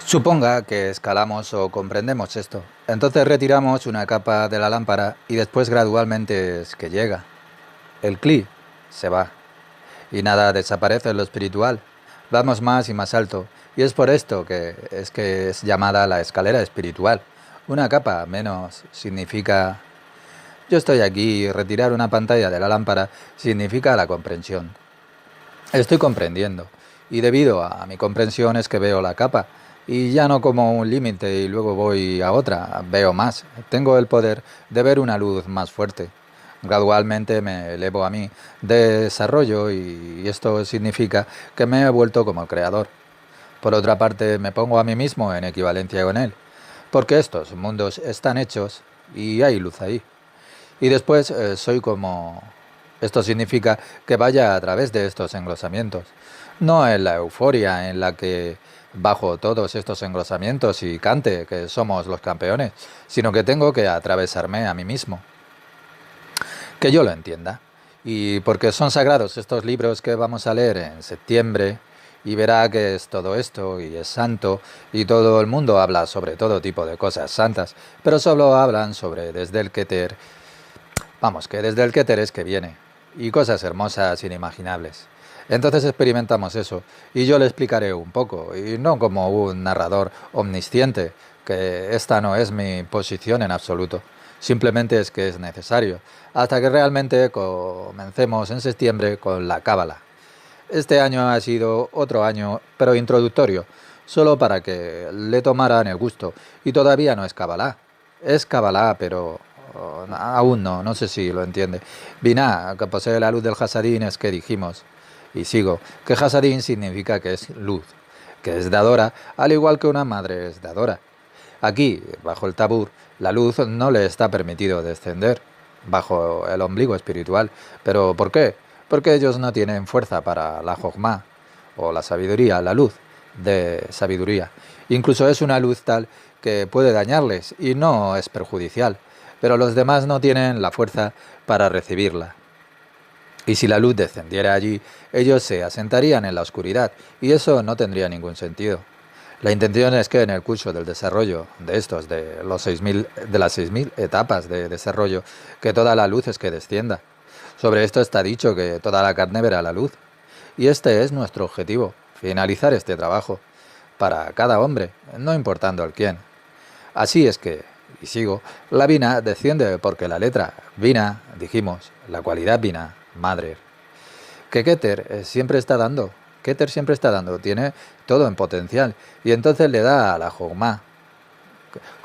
Suponga que escalamos o comprendemos esto. Entonces retiramos una capa de la lámpara y después gradualmente es que llega. El cli se va y nada desaparece en lo espiritual. Vamos más y más alto y es por esto que es llamada la escalera espiritual. Una capa menos significa yo estoy aquí y retirar una pantalla de la lámpara significa la comprensión. Estoy comprendiendo, y debido a mi comprensión es que veo la capa, y ya no como un límite y luego voy a otra, veo más, tengo el poder de ver una luz más fuerte. Gradualmente me elevo a mí, desarrollo y esto significa que me he vuelto como el creador. Por otra parte, me pongo a mí mismo en equivalencia con él, porque estos mundos están hechos y hay luz ahí. Y después soy como... Esto significa que vaya a través de estos engrosamientos. No en la euforia en la que bajo todos estos engrosamientos y cante que somos los campeones, sino que tengo que atravesarme a mí mismo. Que yo lo entienda. Y porque son sagrados estos libros que vamos a leer en septiembre, y verá que es todo esto y es santo, y todo el mundo habla sobre todo tipo de cosas santas, pero solo hablan sobre desde el Keter. Vamos, que desde el Keter es que viene, y cosas hermosas inimaginables. Entonces experimentamos eso, y yo le explicaré un poco, y no como un narrador omnisciente, que esta no es mi posición en absoluto. Simplemente es que es necesario, hasta que realmente comencemos en septiembre con la Cábala. Este año ha sido otro año, pero introductorio, solo para que le tomaran el gusto, y todavía no es Kabbalah. Es Kabbalah, pero aún no, no sé si lo entiende. Binah, que posee la luz del Hasadín, es que dijimos, y sigo, que Hasadín significa que es luz, que es dadora, al igual que una madre es dadora. Aquí, bajo el tabur, la luz no le está permitido descender, bajo el ombligo espiritual. ¿Pero por qué? Porque ellos no tienen fuerza para la Jogma, o la sabiduría, la luz de sabiduría. Incluso es una luz tal que puede dañarles y no es perjudicial, pero los demás no tienen la fuerza para recibirla. Y si la luz descendiera allí, ellos se asentarían en la oscuridad, y eso no tendría ningún sentido. La intención es que en el curso del desarrollo de los 6000 de las 6000 etapas de desarrollo, que toda la luz es que descienda. Sobre esto está dicho que toda la carne verá la luz. Y este es nuestro objetivo, finalizar este trabajo, para cada hombre, no importando el quién. Así es que, y sigo, la vina desciende porque la letra vina, dijimos, la cualidad vina, madre. Que Keter siempre está dando, Keter siempre está dando, tiene todo en potencial, y entonces le da a la Jogma.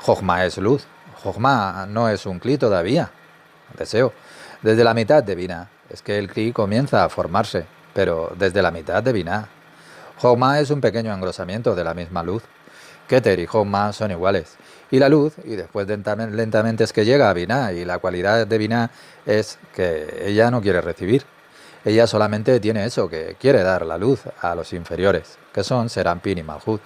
Jogma es luz, Jogma no es un Kli todavía, deseo. Desde la mitad de Binah, es que el Kli comienza a formarse, pero desde la mitad de Binah. Jogma es un pequeño engrosamiento de la misma luz. Keter y Jogma son iguales. Y la luz, y después lentamente es que llega a Binah, y la cualidad de Binah es que ella no quiere recibir. Ella solamente tiene eso, que quiere dar la luz a los inferiores, que son Serampin y Malhut.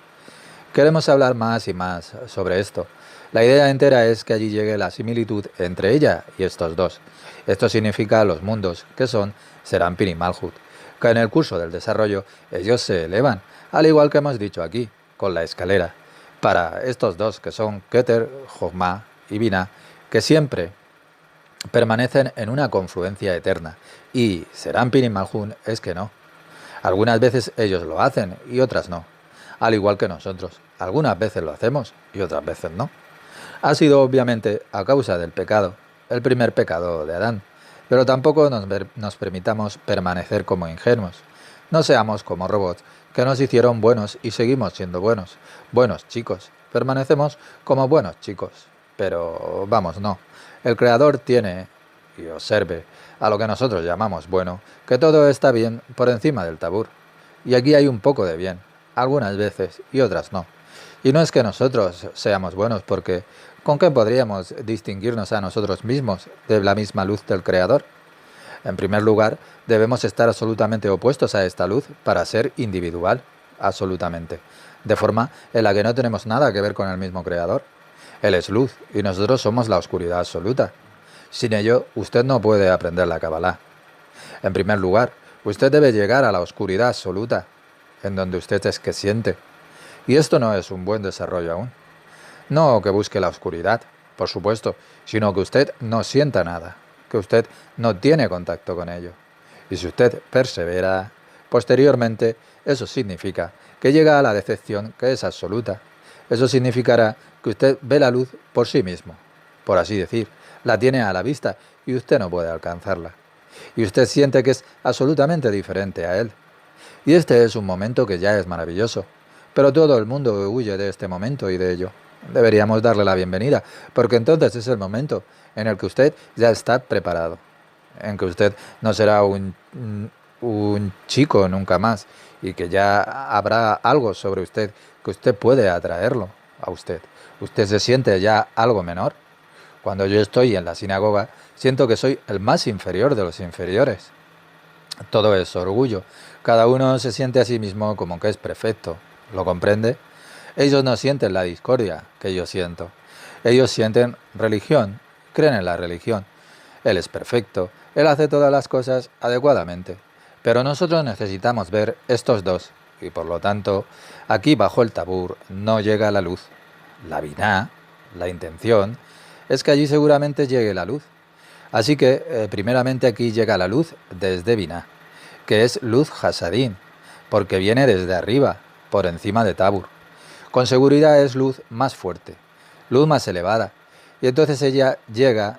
Queremos hablar más y más sobre esto. La idea entera es que allí llegue la similitud entre ella y estos dos. Esto significa los mundos, que son Serampin y Malhut, que en el curso del desarrollo ellos se elevan, al igual que hemos dicho aquí, con la escalera, para estos dos que son Keter, Jogma y Binah, que siempre permanecen en una confluencia eterna, y Serampin y Malhut es que no. Algunas veces ellos lo hacen y otras no, al igual que nosotros. Algunas veces lo hacemos y otras veces no. Ha sido obviamente a causa del pecado, el primer pecado de Adán, pero tampoco nos permitamos permanecer como ingenuos. No seamos como robots que nos hicieron buenos y seguimos siendo buenos. Buenos chicos, permanecemos como buenos chicos. Pero vamos, no. El Creador tiene, y observe, a lo que nosotros llamamos bueno, que todo está bien por encima del tabur. Y aquí hay un poco de bien, algunas veces y otras no. Y no es que nosotros seamos buenos, porque ¿con qué podríamos distinguirnos a nosotros mismos de la misma luz del Creador? En primer lugar, debemos estar absolutamente opuestos a esta luz para ser individual, absolutamente, de forma en la que no tenemos nada que ver con el mismo Creador. Él es luz y nosotros somos la oscuridad absoluta. Sin ello, usted no puede aprender la Kabbalah. En primer lugar, usted debe llegar a la oscuridad absoluta, en donde usted es que siente. Y esto no es un buen desarrollo aún. No que busque la oscuridad, por supuesto, sino que usted no sienta nada, que usted no tiene contacto con ello. Y si usted persevera, posteriormente, eso significa que llega a la decepción que es absoluta. Eso significará que usted ve la luz por sí mismo, por así decir, la tiene a la vista y usted no puede alcanzarla. Y usted siente que es absolutamente diferente a él. Y este es un momento que ya es maravilloso. Pero todo el mundo huye de este momento y de ello. Deberíamos darle la bienvenida, porque entonces es el momento en el que usted ya está preparado, en que usted no será un chico nunca más y que ya habrá algo sobre usted que usted puede atraerlo a usted. Usted se siente ya algo menor. Cuando yo estoy en la sinagoga, siento que soy el más inferior de los inferiores. Todo es orgullo. Cada uno se siente a sí mismo como que es perfecto. ¿Lo comprende? Ellos no sienten la discordia que yo siento. Ellos sienten religión, creen en la religión. Él es perfecto, él hace todas las cosas adecuadamente. Pero nosotros necesitamos ver estos dos, y por lo tanto, aquí bajo el tabur no llega la luz. La biná, la intención, es que allí seguramente llegue la luz. Así que, primeramente aquí llega la luz desde biná, que es luz hasadín, porque viene desde arriba, por encima de tabur. Con seguridad es luz más fuerte, luz más elevada, y entonces ella llega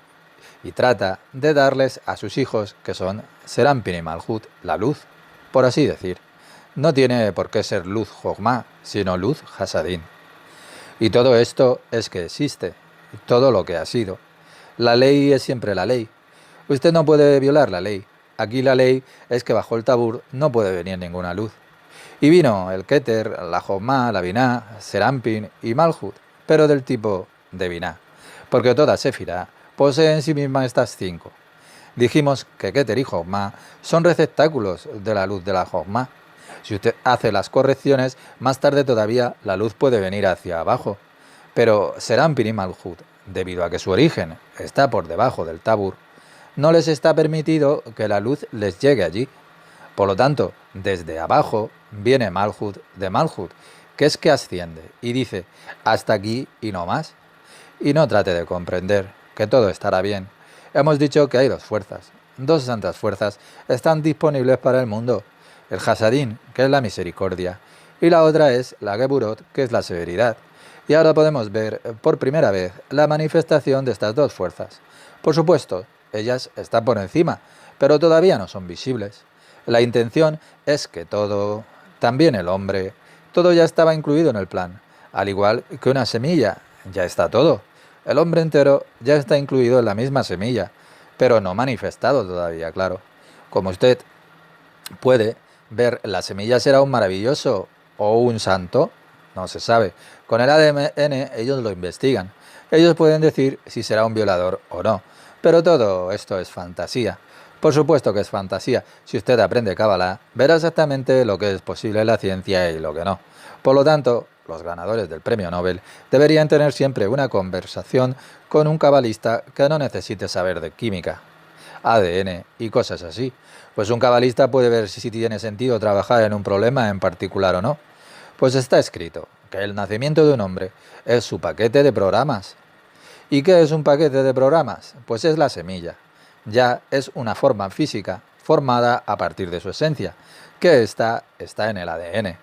y trata de darles a sus hijos, que son Serampin y Malhut, la luz, por así decir. No tiene por qué ser luz Jogma, sino luz Hasadín. Y todo esto es que existe, todo lo que ha sido. La ley es siempre la ley. Usted no puede violar la ley. Aquí la ley es que bajo el tabur no puede venir ninguna luz. Y vino el Keter, la Jogma, la Biná, Serampin y Malhut, pero del tipo de Biná, porque toda Sefirá posee en sí misma estas cinco. Dijimos que Keter y Jogma son receptáculos de la luz de la Jogma. Si usted hace las correcciones, más tarde todavía la luz puede venir hacia abajo. Pero Serampin y Malhut, debido a que su origen está por debajo del tabur, no les está permitido que la luz les llegue allí. Por lo tanto, desde abajo viene Malhut de Malhut, que es que asciende y dice hasta aquí y no más. Y no trate de comprender que todo estará bien. Hemos dicho que hay dos fuerzas, dos santas fuerzas están disponibles para el mundo. El Hasadín, que es la misericordia, y la otra es la Geburot, que es la severidad. Y ahora podemos ver por primera vez la manifestación de estas dos fuerzas. Por supuesto, ellas están por encima, pero todavía no son visibles. La intención es que todo, también el hombre, todo ya estaba incluido en el plan, al igual que una semilla, ya está todo. El hombre entero ya está incluido en la misma semilla, pero no manifestado todavía, claro. Como usted puede ver, la semilla será un maravilloso o un santo, no se sabe. Con el ADN ellos lo investigan. Ellos pueden decir si será un violador o no, pero todo esto es fantasía. Por supuesto que es fantasía. Si usted aprende Kabbalah, verá exactamente lo que es posible en la ciencia y lo que no. Por lo tanto, los ganadores del premio Nobel deberían tener siempre una conversación con un cabalista que no necesite saber de química, ADN y cosas así. Pues un cabalista puede ver si tiene sentido trabajar en un problema en particular o no. Pues está escrito que el nacimiento de un hombre es su paquete de programas. ¿Y qué es un paquete de programas? Pues es la semilla. Ya es una forma física formada a partir de su esencia, que está en el ADN,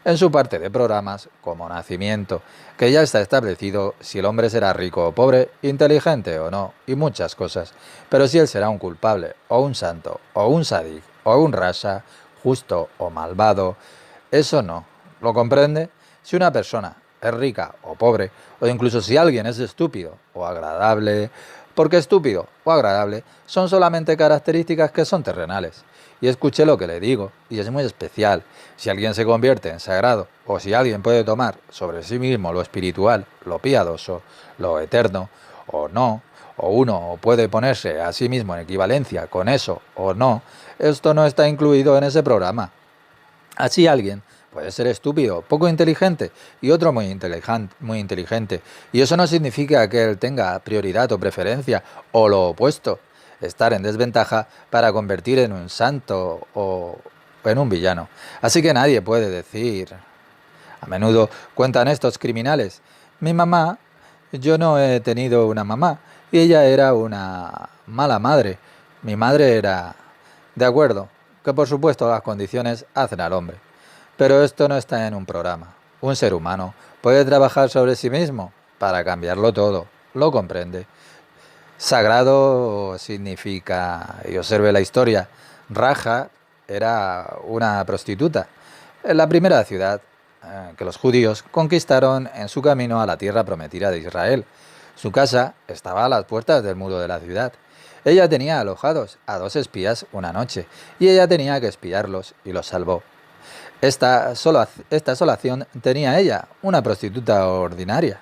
en su parte de programas como nacimiento, que ya está establecido si el hombre será rico o pobre, inteligente o no, y muchas cosas. Pero si él será un culpable, o un santo, o un sadik, o un rasha, justo o malvado, eso no. ¿Lo comprende? Si una persona es rica o pobre, o incluso si alguien es estúpido o agradable, porque estúpido o agradable son solamente características que son terrenales. Y escuche lo que le digo, y es muy especial. Si alguien se convierte en sagrado, o si alguien puede tomar sobre sí mismo lo espiritual, lo piadoso, lo eterno, o no, o uno puede ponerse a sí mismo en equivalencia con eso o no, esto no está incluido en ese programa. Así alguien puede ser estúpido, poco inteligente, y otro muy inteligente. Y eso no significa que él tenga prioridad o preferencia, o lo opuesto, estar en desventaja para convertir en un santo o en un villano. Así que nadie puede decir A menudo cuentan estos criminales: mi mamá, yo no he tenido una mamá, y ella era una mala madre. Mi madre era... De acuerdo, que por supuesto las condiciones hacen al hombre. Pero esto no está en un programa. Un ser humano puede trabajar sobre sí mismo para cambiarlo todo. ¿Lo comprende? Sagrado significa, y observe la historia, Raja era una prostituta en la primera ciudad que los judíos conquistaron en su camino a la tierra prometida de Israel. Su casa estaba a las puertas del muro de la ciudad. Ella tenía alojados a 2 espías una noche, y ella tenía que espiarlos, y los salvó. Esta sola acción tenía ella, una prostituta ordinaria.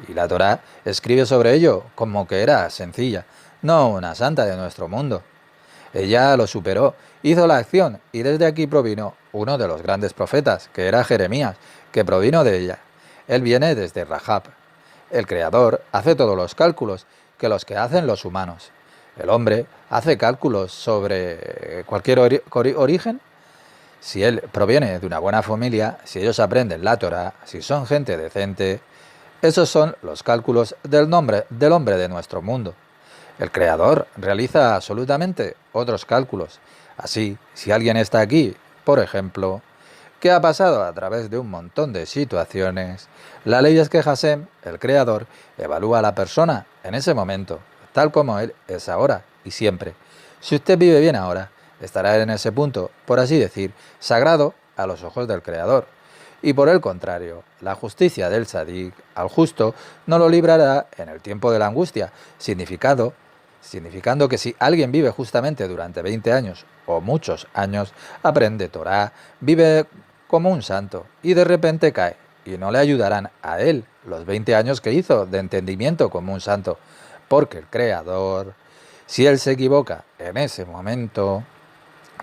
Y la Torá escribe sobre ello como que era sencilla, no una santa de nuestro mundo. Ella lo superó, hizo la acción, y desde aquí provino uno de los grandes profetas, que era Jeremías, que provino de ella. Él viene desde Rahab. El Creador hace todos los cálculos que hacen los humanos. El hombre hace cálculos sobre cualquier origen. Si él proviene de una buena familia, si ellos aprenden la Torá, si son gente decente, esos son los cálculos del hombre de nuestro mundo. El Creador realiza absolutamente otros cálculos. Así, si alguien está aquí, por ejemplo, que ha pasado a través de un montón de situaciones, la ley es que Hashem, el Creador, evalúa a la persona en ese momento, tal como él es ahora y siempre. Si usted vive bien ahora, estará en ese punto, por así decir, sagrado a los ojos del Creador. Y por el contrario, la justicia del Sadik al justo no lo librará en el tiempo de la angustia, significando que si alguien vive justamente durante 20 años o muchos años, aprende Torá, vive como un santo y de repente cae, y no le ayudarán a él los 20 años que hizo de entendimiento como un santo, porque el Creador, si él se equivoca en ese momento,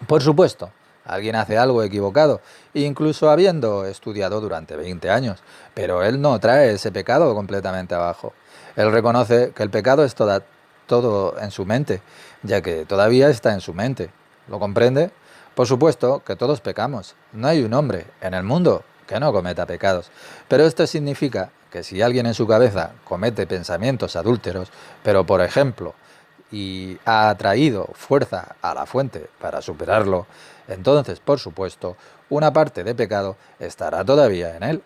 por supuesto, alguien hace algo equivocado, incluso habiendo estudiado durante 20 años, pero él no trae ese pecado completamente abajo. Él reconoce que el pecado es todo en su mente, ya que todavía está en su mente. ¿Lo comprende? Por supuesto que todos pecamos. No hay un hombre en el mundo que no cometa pecados. Pero esto significa que si alguien en su cabeza comete pensamientos adúlteros, pero por ejemplo, y ha traído fuerza a la fuente para superarlo, entonces, por supuesto, una parte de pecado estará todavía en él.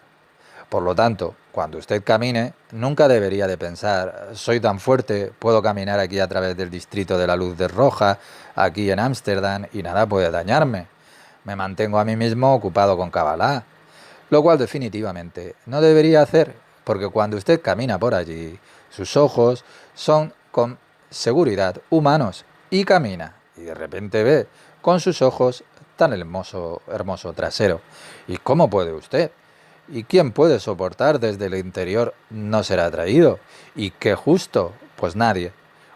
Por lo tanto, cuando usted camine, nunca debería de pensar: soy tan fuerte, puedo caminar aquí a través del distrito de la luz de roja, aquí en Ámsterdam, y nada puede dañarme. Me mantengo a mí mismo ocupado con Kabbalah, lo cual definitivamente no debería hacer, porque cuando usted camina por allí, sus ojos son con seguridad humanos, y camina, y de repente ve con sus ojos tan hermoso trasero. ¿Y cómo puede usted? ¿Y quién puede soportar desde el interior no ser atraído? ¿Y qué justo? Pues nadie.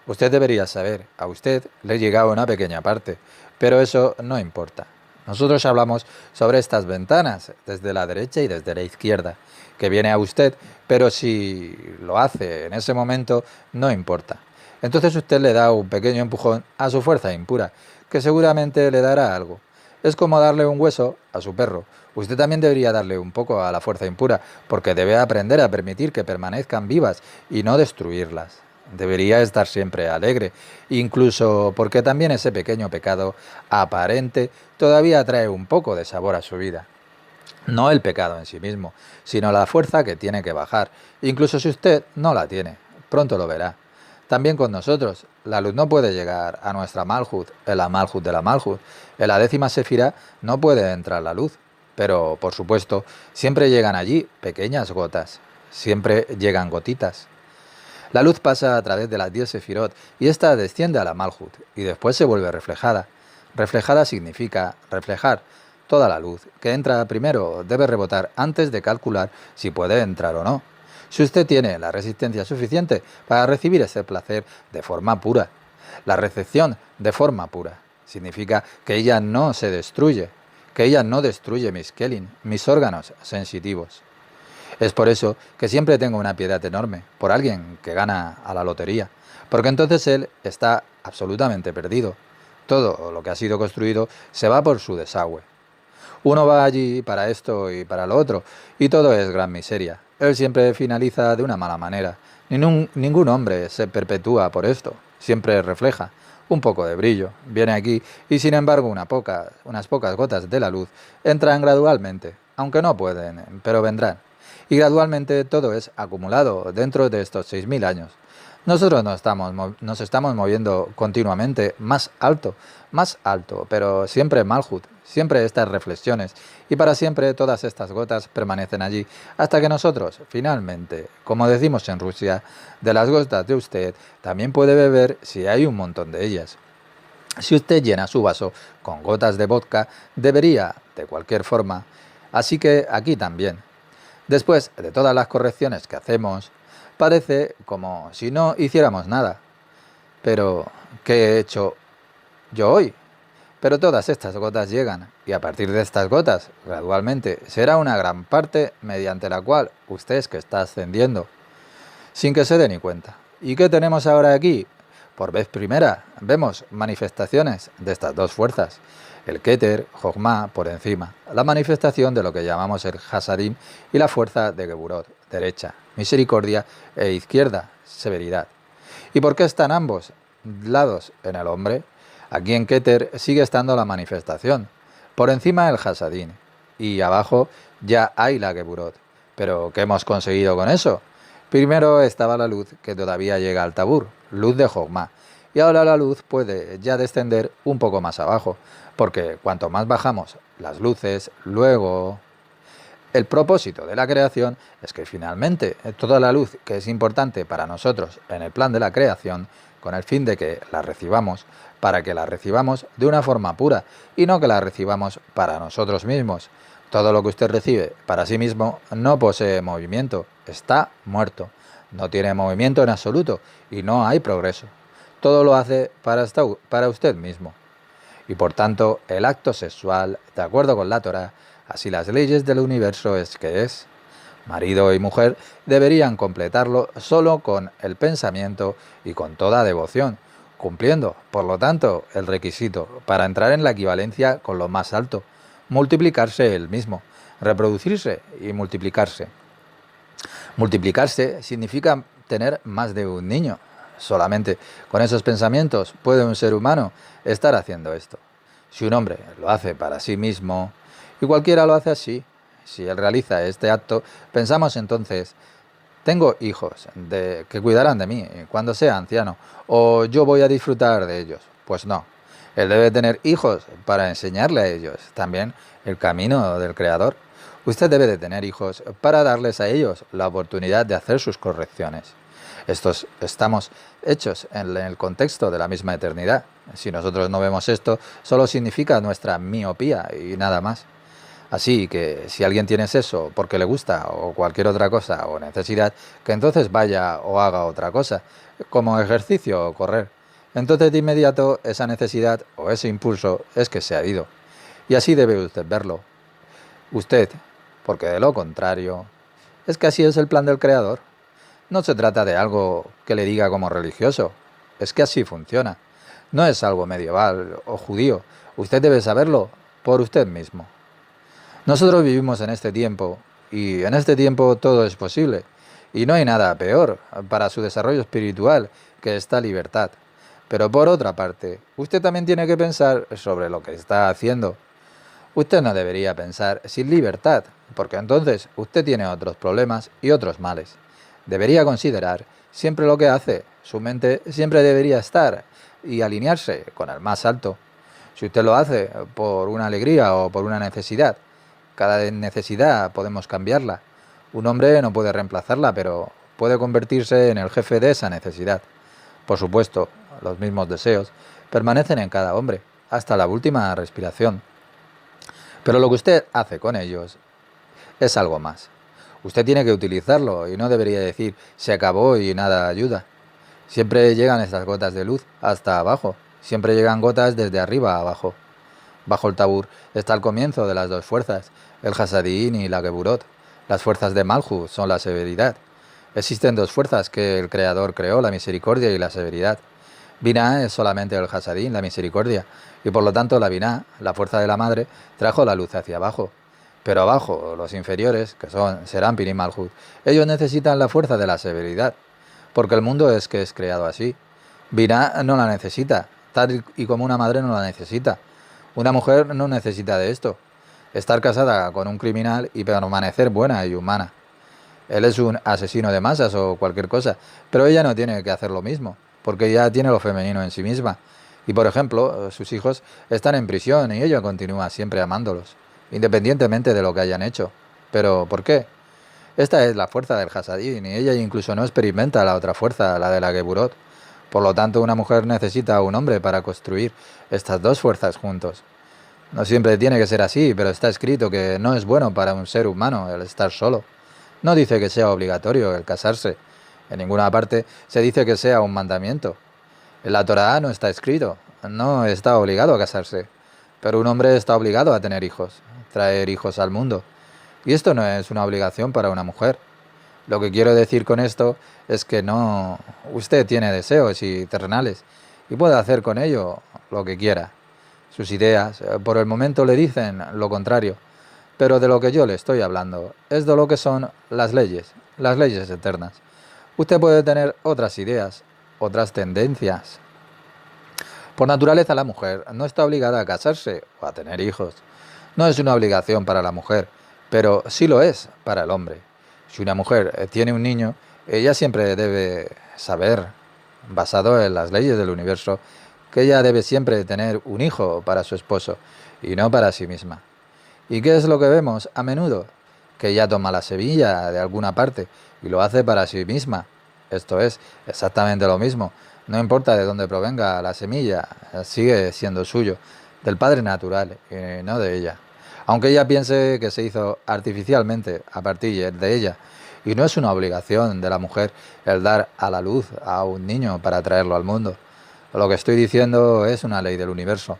Usted debería saber, a usted le llegaba una pequeña parte, pero eso no importa. Nosotros hablamos sobre estas ventanas, desde la derecha y desde la izquierda, que viene a usted, pero si lo hace en ese momento, no importa. Entonces usted le da un pequeño empujón a su fuerza impura, que seguramente le dará algo. Es como darle un hueso a su perro. Usted también debería darle un poco a la fuerza impura, porque debe aprender a permitir que permanezcan vivas y no destruirlas. Debería estar siempre alegre, incluso porque también ese pequeño pecado aparente todavía trae un poco de sabor a su vida. No el pecado en sí mismo, sino la fuerza que tiene que bajar, incluso si usted no la tiene. Pronto lo verá. También con nosotros, la luz no puede llegar a nuestra Malhut, en la Malhut de la Malhut. En la 10ª Sefirá no puede entrar la luz, pero por supuesto, siempre llegan allí pequeñas gotas, siempre llegan gotitas. La luz pasa a través de las 10 Sefirot y ésta desciende a la Malhut y después se vuelve reflejada. Reflejada significa reflejar. Toda la luz que entra primero debe rebotar antes de calcular si puede entrar o no. Si usted tiene la resistencia suficiente para recibir ese placer de forma pura. La recepción de forma pura significa que ella no se destruye, que ella no destruye mis kelin, mis órganos sensitivos. Es por eso que siempre tengo una piedad enorme por alguien que gana a la lotería, porque entonces él está absolutamente perdido. Todo lo que ha sido construido se va por su desagüe. Uno va allí para esto y para lo otro, y todo es gran miseria. Él siempre finaliza de una mala manera. Ningún hombre se perpetúa por esto, siempre refleja un poco de brillo. Viene aquí y sin embargo unas pocas gotas de la luz entran gradualmente, aunque no pueden, pero vendrán. Y gradualmente todo es acumulado dentro de estos 6000 años. Nosotros nos estamos moviendo continuamente más alto, pero siempre Malhut, siempre estas reflexiones, y para siempre todas estas gotas permanecen allí, hasta que nosotros, finalmente, como decimos en Rusia, de las gotas de usted también puede beber si hay un montón de ellas. Si usted llena su vaso con gotas de vodka, debería, de cualquier forma. Así que aquí también. Después de todas las correcciones que hacemos, parece como si no hiciéramos nada. Pero, ¿qué he hecho yo hoy? Pero todas estas gotas llegan, y a partir de estas gotas, gradualmente, será una gran parte mediante la cual usted es que está ascendiendo, sin que se dé ni cuenta. ¿Y qué tenemos ahora aquí? Por vez primera, vemos manifestaciones de estas dos fuerzas. El Keter, Jogma, por encima, la manifestación de lo que llamamos el Hasadim y la fuerza de Geburot, derecha, misericordia e izquierda, severidad. ¿Y por qué están ambos lados en el hombre? Aquí en Keter sigue estando la manifestación, por encima el Hasadín, y abajo ya hay la Geburot. ¿Pero qué hemos conseguido con eso? Primero estaba la luz que todavía llega al Tabur, luz de Jogma, y ahora la luz puede ya descender un poco más abajo, porque cuanto más bajamos las luces, luego... El propósito de la creación es que finalmente toda la luz que es importante para nosotros en el plan de la creación, con el fin de que la recibamos, para que la recibamos de una forma pura y no que la recibamos para nosotros mismos. Todo lo que usted recibe para sí mismo no posee movimiento, está muerto, no tiene movimiento en absoluto y no hay progreso. Todo lo hace para usted mismo. Y por tanto, el acto sexual, de acuerdo con la Torá, así las leyes del universo es que es. Marido y mujer deberían completarlo solo con el pensamiento y con toda devoción, cumpliendo, por lo tanto, el requisito para entrar en la equivalencia con lo más alto, multiplicarse el mismo, reproducirse y multiplicarse. Multiplicarse significa tener más de un niño. Solamente con esos pensamientos puede un ser humano estar haciendo esto. Si un hombre lo hace para sí mismo, y cualquiera lo hace así, si él realiza este acto, pensamos entonces, tengo hijos que cuidarán de mí cuando sea anciano, o yo voy a disfrutar de ellos. Pues no, él debe tener hijos para enseñarle a ellos también el camino del Creador. Usted debe de tener hijos para darles a ellos la oportunidad de hacer sus correcciones. Estamos hechos en el contexto de la misma eternidad. Si nosotros no vemos esto, solo significa nuestra miopía y nada más. Así que si alguien tiene sexo porque le gusta o cualquier otra cosa o necesidad, que entonces vaya o haga otra cosa, como ejercicio o correr. Entonces de inmediato esa necesidad o ese impulso es que se ha ido. Y así debe usted verlo. Usted, porque de lo contrario, es que así es el plan del Creador. No se trata de algo que le diga como religioso, es que así funciona. No es algo medieval o judío, usted debe saberlo por usted mismo. Nosotros vivimos en este tiempo, y en este tiempo todo es posible, y no hay nada peor para su desarrollo espiritual que esta libertad. Pero por otra parte, usted también tiene que pensar sobre lo que está haciendo. Usted no debería pensar sin libertad, porque entonces usted tiene otros problemas y otros males. Debería considerar siempre lo que hace. Su mente siempre debería estar y alinearse con el más alto. Si usted lo hace por una alegría o por una necesidad, cada necesidad podemos cambiarla. Un hombre no puede reemplazarla, pero puede convertirse en el jefe de esa necesidad. Por supuesto, los mismos deseos permanecen en cada hombre, hasta la última respiración. Pero lo que usted hace con ellos es algo más. Usted tiene que utilizarlo y no debería decir se acabó y nada ayuda. Siempre llegan estas gotas de luz hasta abajo. Siempre llegan gotas desde arriba a abajo. Bajo el Tabur está el comienzo de las dos fuerzas, el Hasadín y la Geburot. Las fuerzas de Malhut son la severidad. Existen dos fuerzas que el Creador creó, la misericordia y la severidad. Binah es solamente el Hasadín, la misericordia, y por lo tanto la Binah, la fuerza de la madre, trajo la luz hacia abajo. Pero abajo, los inferiores, que son Serampin y Malhut, ellos necesitan la fuerza de la severidad, porque el mundo es que es creado así. Binah no la necesita, tal y como una madre no la necesita. Una mujer no necesita de esto. Estar casada con un criminal y permanecer buena y humana. Él es un asesino de masas o cualquier cosa, pero ella no tiene que hacer lo mismo, porque ella tiene lo femenino en sí misma. Y por ejemplo, sus hijos están en prisión y ella continúa siempre amándolos, independientemente de lo que hayan hecho. Pero, ¿por qué? Esta es la fuerza del Hasadín y ella incluso no experimenta la otra fuerza, la de la Geburot. Por lo tanto, una mujer necesita a un hombre para construir estas dos fuerzas juntos. No siempre tiene que ser así, pero está escrito que no es bueno para un ser humano el estar solo. No dice que sea obligatorio el casarse. En ninguna parte se dice que sea un mandamiento. En la Torá no está escrito, no está obligado a casarse. Pero un hombre está obligado a tener hijos, traer hijos al mundo. Y esto no es una obligación para una mujer. Lo que quiero decir con esto es que no, usted tiene deseos y terrenales y puede hacer con ello lo que quiera. Sus ideas, por el momento le dicen lo contrario, pero de lo que yo le estoy hablando es de lo que son las leyes eternas. Usted puede tener otras ideas, otras tendencias. Por naturaleza la mujer no está obligada a casarse o a tener hijos. No es una obligación para la mujer, pero sí lo es para el hombre. Si una mujer tiene un niño, ella siempre debe saber, basado en las leyes del universo, que ella debe siempre tener un hijo para su esposo y no para sí misma. ¿Y qué es lo que vemos a menudo? Que ella toma la semilla de alguna parte y lo hace para sí misma. Esto es exactamente lo mismo. No importa de dónde provenga la semilla, sigue siendo suyo, del padre natural y no de ella. Aunque ella piense que se hizo artificialmente a partir de ella, y no es una obligación de la mujer el dar a la luz a un niño para traerlo al mundo. Lo que estoy diciendo es una ley del universo.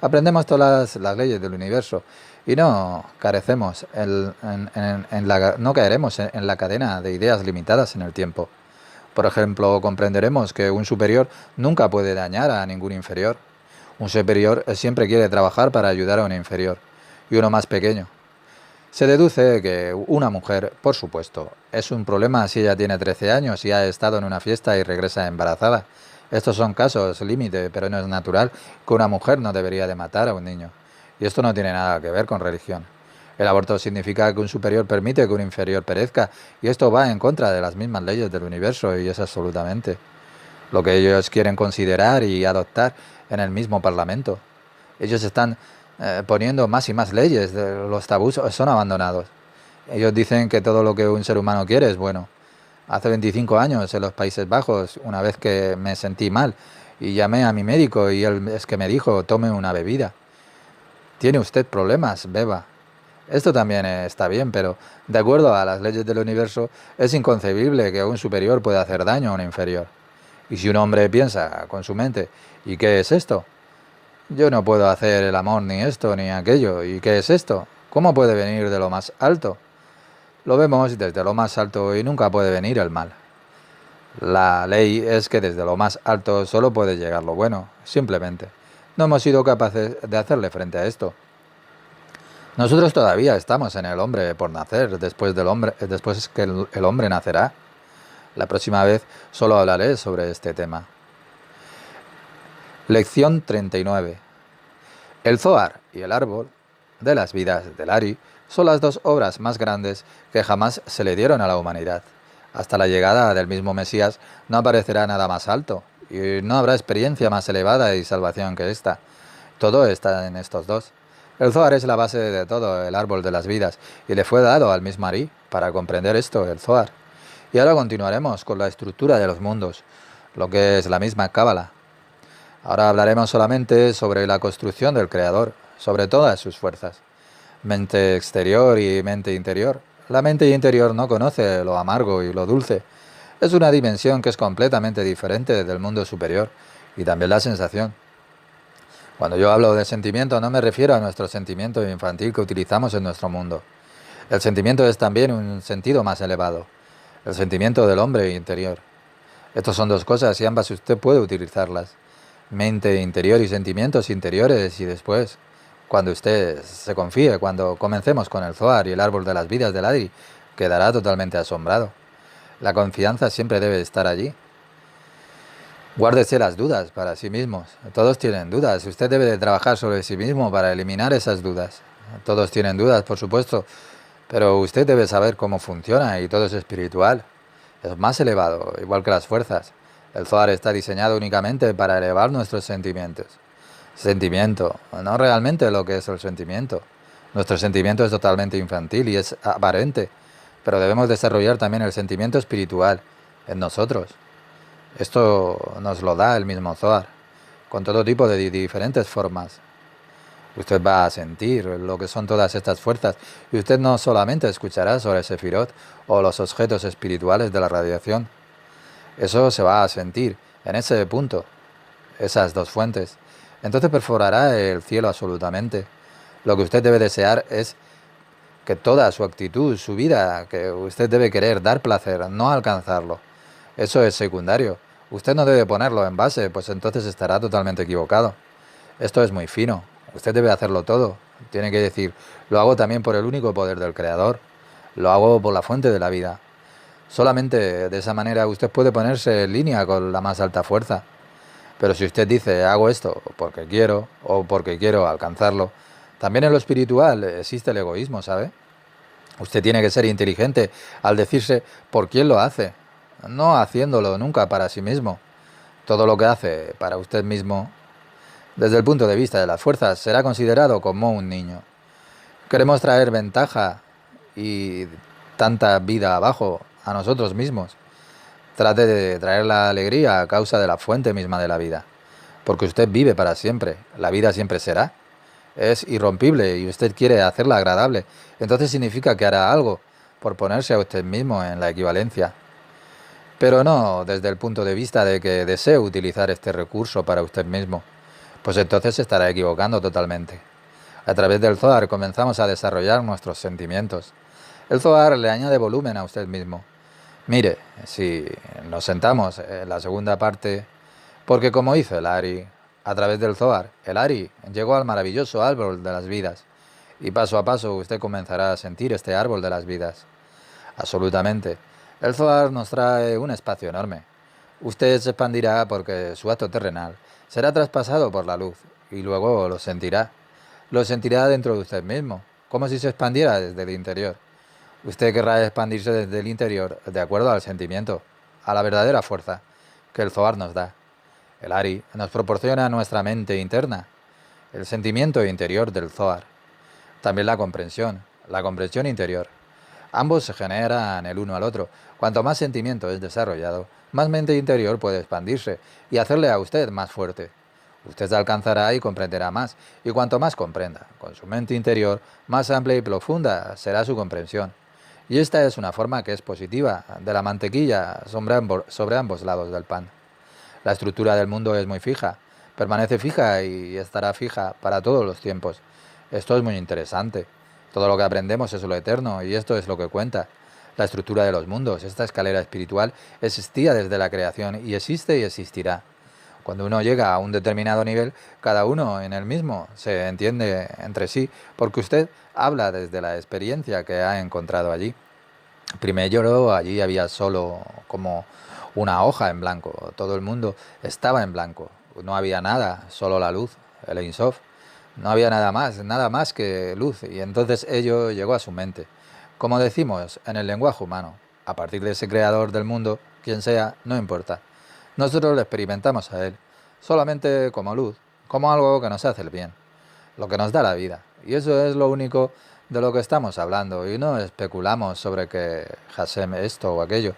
Aprendemos todas las leyes del universo y no carecemos no caeremos en la cadena de ideas limitadas en el tiempo. Por ejemplo, comprenderemos que un superior nunca puede dañar a ningún inferior. Un superior siempre quiere trabajar para ayudar a un inferior y uno más pequeño. Se deduce que una mujer, por supuesto, es un problema si ella tiene 13 años y ha estado en una fiesta y regresa embarazada. Estos son casos límite, pero no es natural que una mujer no debería de matar a un niño. Y esto no tiene nada que ver con religión. El aborto significa que un superior permite que un inferior perezca, y esto va en contra de las mismas leyes del universo, y es absolutamente lo que ellos quieren considerar y adoptar en el mismo Parlamento. Ellos están poniendo más y más leyes, los tabús son abandonados. Ellos dicen que todo lo que un ser humano quiere es bueno. Hace 25 años en los Países Bajos, una vez que me sentí mal y llamé a mi médico y él es que me dijo, tome una bebida. ¿Tiene usted problemas? Beba. Esto también está bien, pero de acuerdo a las leyes del universo es inconcebible que un superior pueda hacer daño a un inferior. Y si un hombre piensa con su mente, ¿y qué es esto? Yo no puedo hacer el amor ni esto ni aquello. ¿Y qué es esto? ¿Cómo puede venir de lo más alto? Lo vemos desde lo más alto y nunca puede venir el mal. La ley es que desde lo más alto solo puede llegar lo bueno, simplemente. No hemos sido capaces de hacerle frente a esto. Nosotros todavía estamos en el hombre por nacer, después que el hombre nacerá. La próxima vez solo hablaré sobre este tema. Lección 39. El Zohar y el árbol de las vidas del Ari son las dos obras más grandes que jamás se le dieron a la humanidad. Hasta la llegada del mismo Mesías no aparecerá nada más alto y no habrá experiencia más elevada y salvación que esta. Todo está en estos dos. El Zohar es la base de todo el árbol de las vidas y le fue dado al mismo Ari para comprender esto, el Zohar. Y ahora continuaremos con la estructura de los mundos, lo que es la misma Cábala. Ahora hablaremos solamente sobre la construcción del Creador, sobre todas sus fuerzas. Mente exterior y mente interior. La mente interior no conoce lo amargo y lo dulce. Es una dimensión que es completamente diferente del mundo superior y también la sensación. Cuando yo hablo de sentimiento no me refiero a nuestro sentimiento infantil que utilizamos en nuestro mundo. El sentimiento es también un sentido más elevado, el sentimiento del hombre interior. Estos son dos cosas y ambas usted puede utilizarlas. Mente interior y sentimientos interiores y después, cuando usted se confíe, cuando comencemos con el Zohar y el árbol de las vidas del Adri, quedará totalmente asombrado. La confianza siempre debe estar allí. Guárdese las dudas para sí mismos. Todos tienen dudas. Usted debe de trabajar sobre sí mismo para eliminar esas dudas. Todos tienen dudas, por supuesto, pero usted debe saber cómo funciona y todo es espiritual. Es más elevado, igual que las fuerzas. El Zohar está diseñado únicamente para elevar nuestros sentimientos. Sentimiento, no realmente lo que es el sentimiento. Nuestro sentimiento es totalmente infantil y es aparente, pero debemos desarrollar también el sentimiento espiritual en nosotros. Esto nos lo da el mismo Zohar, con todo tipo de diferentes formas. Usted va a sentir lo que son todas estas fuerzas y usted no solamente escuchará sobre Sefirot o los objetos espirituales de la radiación. Eso se va a sentir en ese punto, esas dos fuentes. Entonces perforará el cielo absolutamente. Lo que usted debe desear es que toda su actitud, su vida, que usted debe querer dar placer, no alcanzarlo. Eso es secundario. Usted no debe ponerlo en base, pues entonces estará totalmente equivocado. Esto es muy fino. Usted debe hacerlo todo. Tiene que decir, lo hago también por el único poder del Creador. Lo hago por la fuente de la vida. Solamente de esa manera usted puede ponerse en línea con la más alta fuerza. Pero si usted dice, hago esto porque quiero o porque quiero alcanzarlo, también en lo espiritual existe el egoísmo, ¿sabe? Usted tiene que ser inteligente al decirse por quién lo hace, no haciéndolo nunca para sí mismo. Todo lo que hace para usted mismo, desde el punto de vista de las fuerzas, será considerado como un niño. Queremos traer ventaja y tanta vida abajo a nosotros mismos. Trate de traer la alegría a causa de la fuente misma de la vida. Porque usted vive para siempre. La vida siempre será. Es irrompible y usted quiere hacerla agradable. Entonces significa que hará algo por ponerse a usted mismo en la equivalencia. Pero no desde el punto de vista de que desee utilizar este recurso para usted mismo. Pues entonces se estará equivocando totalmente. A través del Zohar comenzamos a desarrollar nuestros sentimientos. El Zohar le añade volumen a usted mismo. Mire, si nos sentamos en la segunda parte, porque como hizo el Ari, a través del Zohar, el Ari llegó al maravilloso árbol de las vidas, y paso a paso usted comenzará a sentir este árbol de las vidas. Absolutamente. El Zohar nos trae un espacio enorme. Usted se expandirá porque su acto terrenal será traspasado por la luz, y luego lo sentirá. Lo sentirá dentro de usted mismo, como si se expandiera desde el interior. Usted querrá expandirse desde el interior de acuerdo al sentimiento, a la verdadera fuerza que el Zohar nos da. El Ari nos proporciona nuestra mente interna, el sentimiento interior del Zohar. También la comprensión interior. Ambos se generan el uno al otro. Cuanto más sentimiento es desarrollado, más mente interior puede expandirse y hacerle a usted más fuerte. Usted alcanzará y comprenderá más, y cuanto más comprenda, con su mente interior, más amplia y profunda será su comprensión. Y esta es una forma que es positiva, de la mantequilla sobre ambos lados del pan. La estructura del mundo es muy fija, permanece fija y estará fija para todos los tiempos. Esto es muy interesante. Todo lo que aprendemos es lo eterno y esto es lo que cuenta. La estructura de los mundos, esta escalera espiritual, existía desde la creación y existe y existirá. Cuando uno llega a un determinado nivel, cada uno en el mismo se entiende entre sí, porque usted habla desde la experiencia que ha encontrado allí. Primero allí había solo como una hoja en blanco, todo el mundo estaba en blanco, no había nada, solo la luz, el Ein Sof. No había nada más que luz, y entonces ello llegó a su mente. Como decimos en el lenguaje humano, a partir de ese creador del mundo, quien sea, no importa. Nosotros lo experimentamos a él, solamente como luz, como algo que nos hace el bien, lo que nos da la vida. Y eso es lo único de lo que estamos hablando, y no especulamos sobre que Hashem esto o aquello.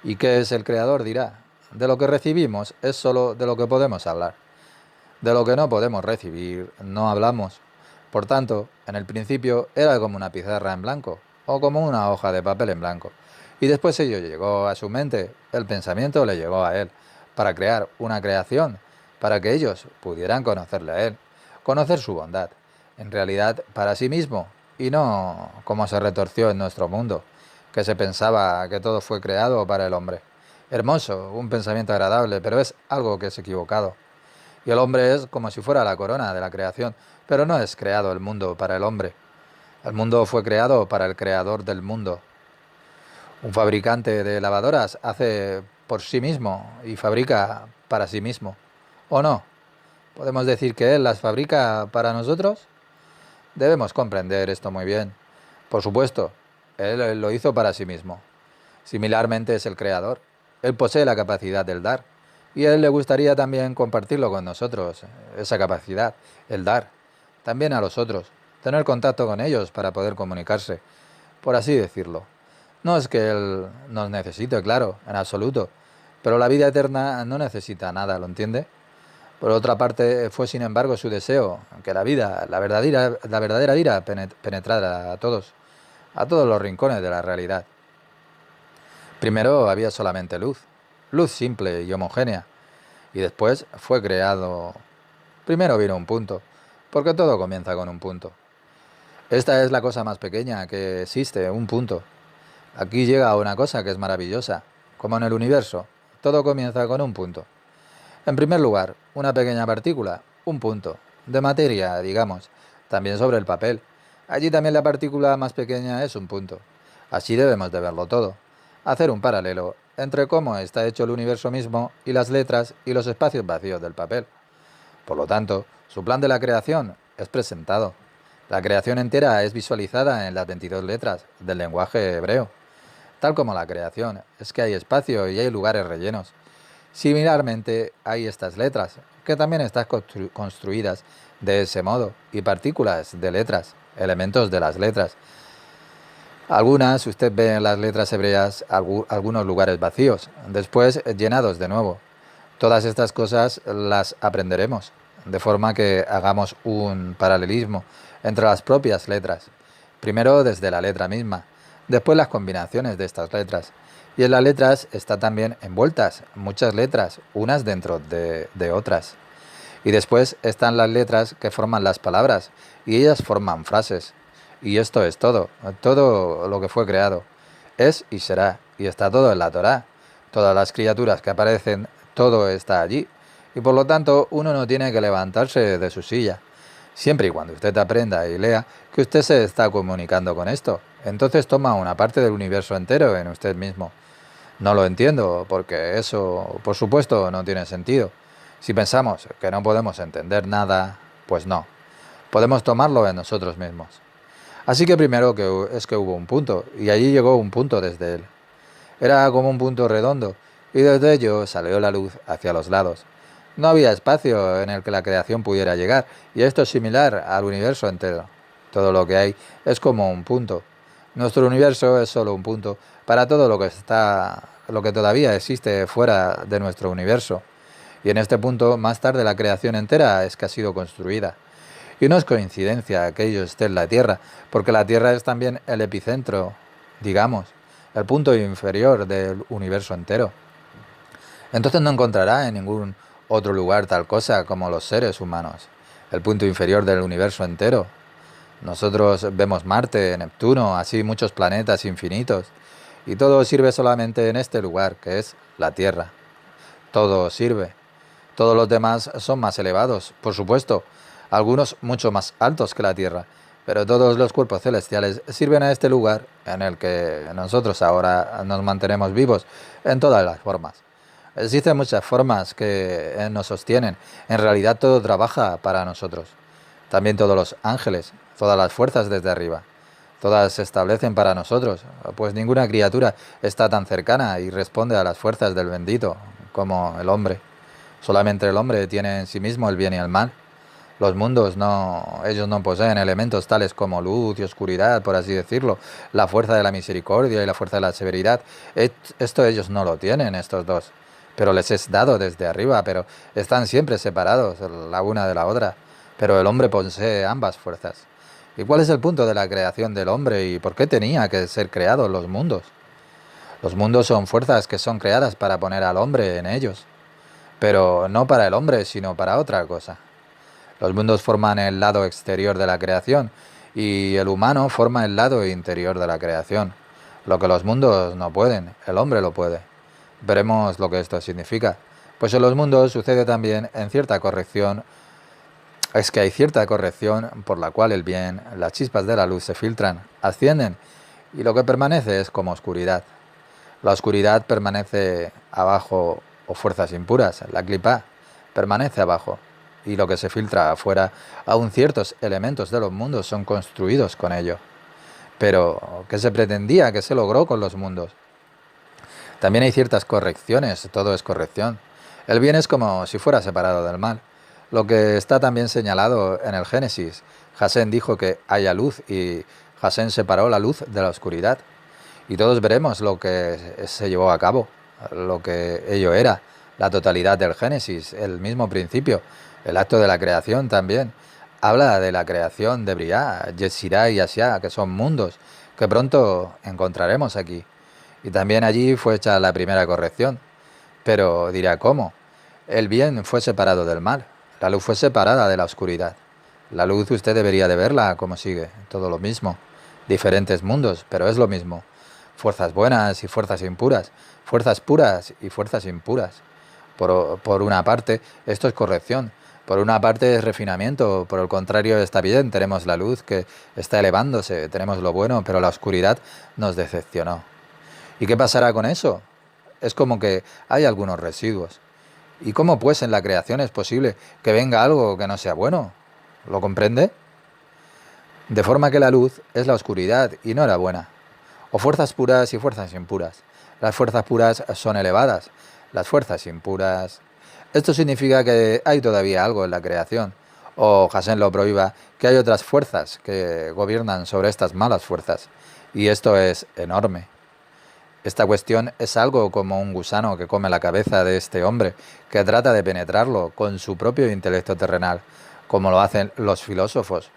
¿Y qué es el creador? Dirá. De lo que recibimos es solo de lo que podemos hablar. De lo que no podemos recibir, no hablamos. Por tanto, en el principio era como una pizarra en blanco, o como una hoja de papel en blanco. Y después ello llegó a su mente, el pensamiento le llegó a él, para crear una creación, para que ellos pudieran conocerle a él, conocer su bondad, en realidad para sí mismo, y no como se retorció en nuestro mundo, que se pensaba que todo fue creado para el hombre. Hermoso, un pensamiento agradable, pero es algo que es equivocado. Y el hombre es como si fuera la corona de la creación, pero no es creado el mundo para el hombre. El mundo fue creado para el creador del mundo. Un fabricante de lavadoras hace por sí mismo y fabrica para sí mismo. ¿O no? ¿Podemos decir que él las fabrica para nosotros? Debemos comprender esto muy bien. Por supuesto, él lo hizo para sí mismo. Similarmente es el creador. Él posee la capacidad del dar. Y a él le gustaría también compartirlo con nosotros, esa capacidad, el dar, también a los otros, tener contacto con ellos para poder comunicarse, por así decirlo. No es que él nos necesite, claro, en absoluto, pero la vida eterna no necesita nada, ¿lo entiende? Por otra parte, fue sin embargo su deseo que la vida, la verdadera vida penetrara a todos los rincones de la realidad. Primero había solamente luz, luz simple y homogénea, y después fue creado. Primero vino un punto, porque todo comienza con un punto. Esta es la cosa más pequeña que existe, un punto. Aquí llega una cosa que es maravillosa, como en el universo, todo comienza con un punto. En primer lugar, una pequeña partícula, un punto, de materia, digamos, también sobre el papel. Allí también la partícula más pequeña es un punto. Así debemos de verlo todo. Hacer un paralelo entre cómo está hecho el universo mismo y las letras y los espacios vacíos del papel. Por lo tanto, su plan de la creación es presentado. La creación entera es visualizada en las 22 letras del lenguaje hebreo. Tal como la creación, es que hay espacio y hay lugares rellenos. Similarmente, hay estas letras, que también están construidas de ese modo, y partículas de letras, elementos de las letras. Algunas, usted ve en las letras hebreas algunos lugares vacíos, después llenados de nuevo. Todas estas cosas las aprenderemos, de forma que hagamos un paralelismo entre las propias letras. Primero desde la letra misma, después las combinaciones de estas letras. Y en las letras está también envueltas muchas letras, unas dentro de otras. Y después están las letras que forman las palabras, y ellas forman frases. Y esto es todo, todo lo que fue creado. Es y será, y está todo en la Torá. Todas las criaturas que aparecen, todo está allí. Y por lo tanto, uno no tiene que levantarse de su silla. Siempre y cuando usted aprenda y lea que usted se está comunicando con esto, entonces toma una parte del universo entero en usted mismo. No lo entiendo, porque eso, por supuesto, no tiene sentido. Si pensamos que no podemos entender nada, pues no. Podemos tomarlo en nosotros mismos. Así que primero es que hubo un punto, y allí llegó un punto desde él. Era como un punto redondo, y desde ello salió la luz hacia los lados. No había espacio en el que la creación pudiera llegar, y esto es similar al universo entero. Todo lo que hay es como un punto. Nuestro universo es solo un punto para todo lo que todavía existe fuera de nuestro universo. Y en este punto, más tarde, la creación entera es que ha sido construida. Y no es coincidencia que ello esté en la Tierra, porque la Tierra es también el epicentro, digamos, el punto inferior del universo entero. Entonces no encontrará en ningún otro lugar tal cosa como los seres humanos, el punto inferior del universo entero. Nosotros vemos Marte, Neptuno, así muchos planetas infinitos, y todo sirve solamente en este lugar, que es la Tierra. Todo sirve. Todos los demás son más elevados, por supuesto, algunos mucho más altos que la Tierra, pero todos los cuerpos celestiales sirven a este lugar en el que nosotros ahora nos mantenemos vivos en todas las formas. Existen muchas formas que nos sostienen. En realidad todo trabaja para nosotros. También todos los ángeles, todas las fuerzas desde arriba. Todas se establecen para nosotros, pues ninguna criatura está tan cercana y responde a las fuerzas del bendito como el hombre. Solamente el hombre tiene en sí mismo el bien y el mal. Los mundos no, ellos no poseen elementos tales como luz y oscuridad, por así decirlo, la fuerza de la misericordia y la fuerza de la severidad. Esto ellos no lo tienen, estos dos. Pero les es dado desde arriba, pero están siempre separados la una de la otra. Pero el hombre posee ambas fuerzas. ¿Y cuál es el punto de la creación del hombre y por qué tenía que ser creados los mundos? Los mundos son fuerzas que son creadas para poner al hombre en ellos, pero no para el hombre, sino para otra cosa. Los mundos forman el lado exterior de la creación y el humano forma el lado interior de la creación. Lo que los mundos no pueden, el hombre lo puede. Veremos lo que esto significa. Pues en los mundos sucede también en cierta corrección, es que hay cierta corrección por la cual el bien, las chispas de la luz se filtran, ascienden, y lo que permanece es como oscuridad. La oscuridad permanece abajo o fuerzas impuras, la clipa permanece abajo, y lo que se filtra afuera, aún ciertos elementos de los mundos son construidos con ello. Pero, ¿qué se pretendía? ¿Qué se logró con los mundos? También hay ciertas correcciones, todo es corrección. El bien es como si fuera separado del mal. Lo que está también señalado en el Génesis. Jasén dijo que haya luz y Jasén separó la luz de la oscuridad. Y todos veremos lo que se llevó a cabo, lo que ello era, la totalidad del Génesis, el mismo principio, el acto de la creación también. Habla de la creación de Briá, Yetzirah y Asía, que son mundos que pronto encontraremos aquí. Y también allí fue hecha la primera corrección. Pero dirá, ¿cómo? El bien fue separado del mal, la luz fue separada de la oscuridad. La luz usted debería de verla como sigue, todo lo mismo. Diferentes mundos, pero es lo mismo. Fuerzas buenas y fuerzas impuras, fuerzas puras y fuerzas impuras. Por una parte, esto es corrección. Por una parte es refinamiento, por el contrario está bien, tenemos la luz que está elevándose, tenemos lo bueno, pero la oscuridad nos decepcionó. ¿Y qué pasará con eso? Es como que hay algunos residuos. ¿Y cómo pues en la creación es posible que venga algo que no sea bueno? ¿Lo comprende? De forma que la luz es la oscuridad y no la buena. O fuerzas puras y fuerzas impuras. Las fuerzas puras son elevadas, las fuerzas impuras. Esto significa que hay todavía algo en la creación. O Hassan lo prohíba, que hay otras fuerzas que gobiernan sobre estas malas fuerzas. Y esto es enorme. Esta cuestión es algo como un gusano que come la cabeza de este hombre, que trata de penetrarlo con su propio intelecto terrenal, como lo hacen los filósofos.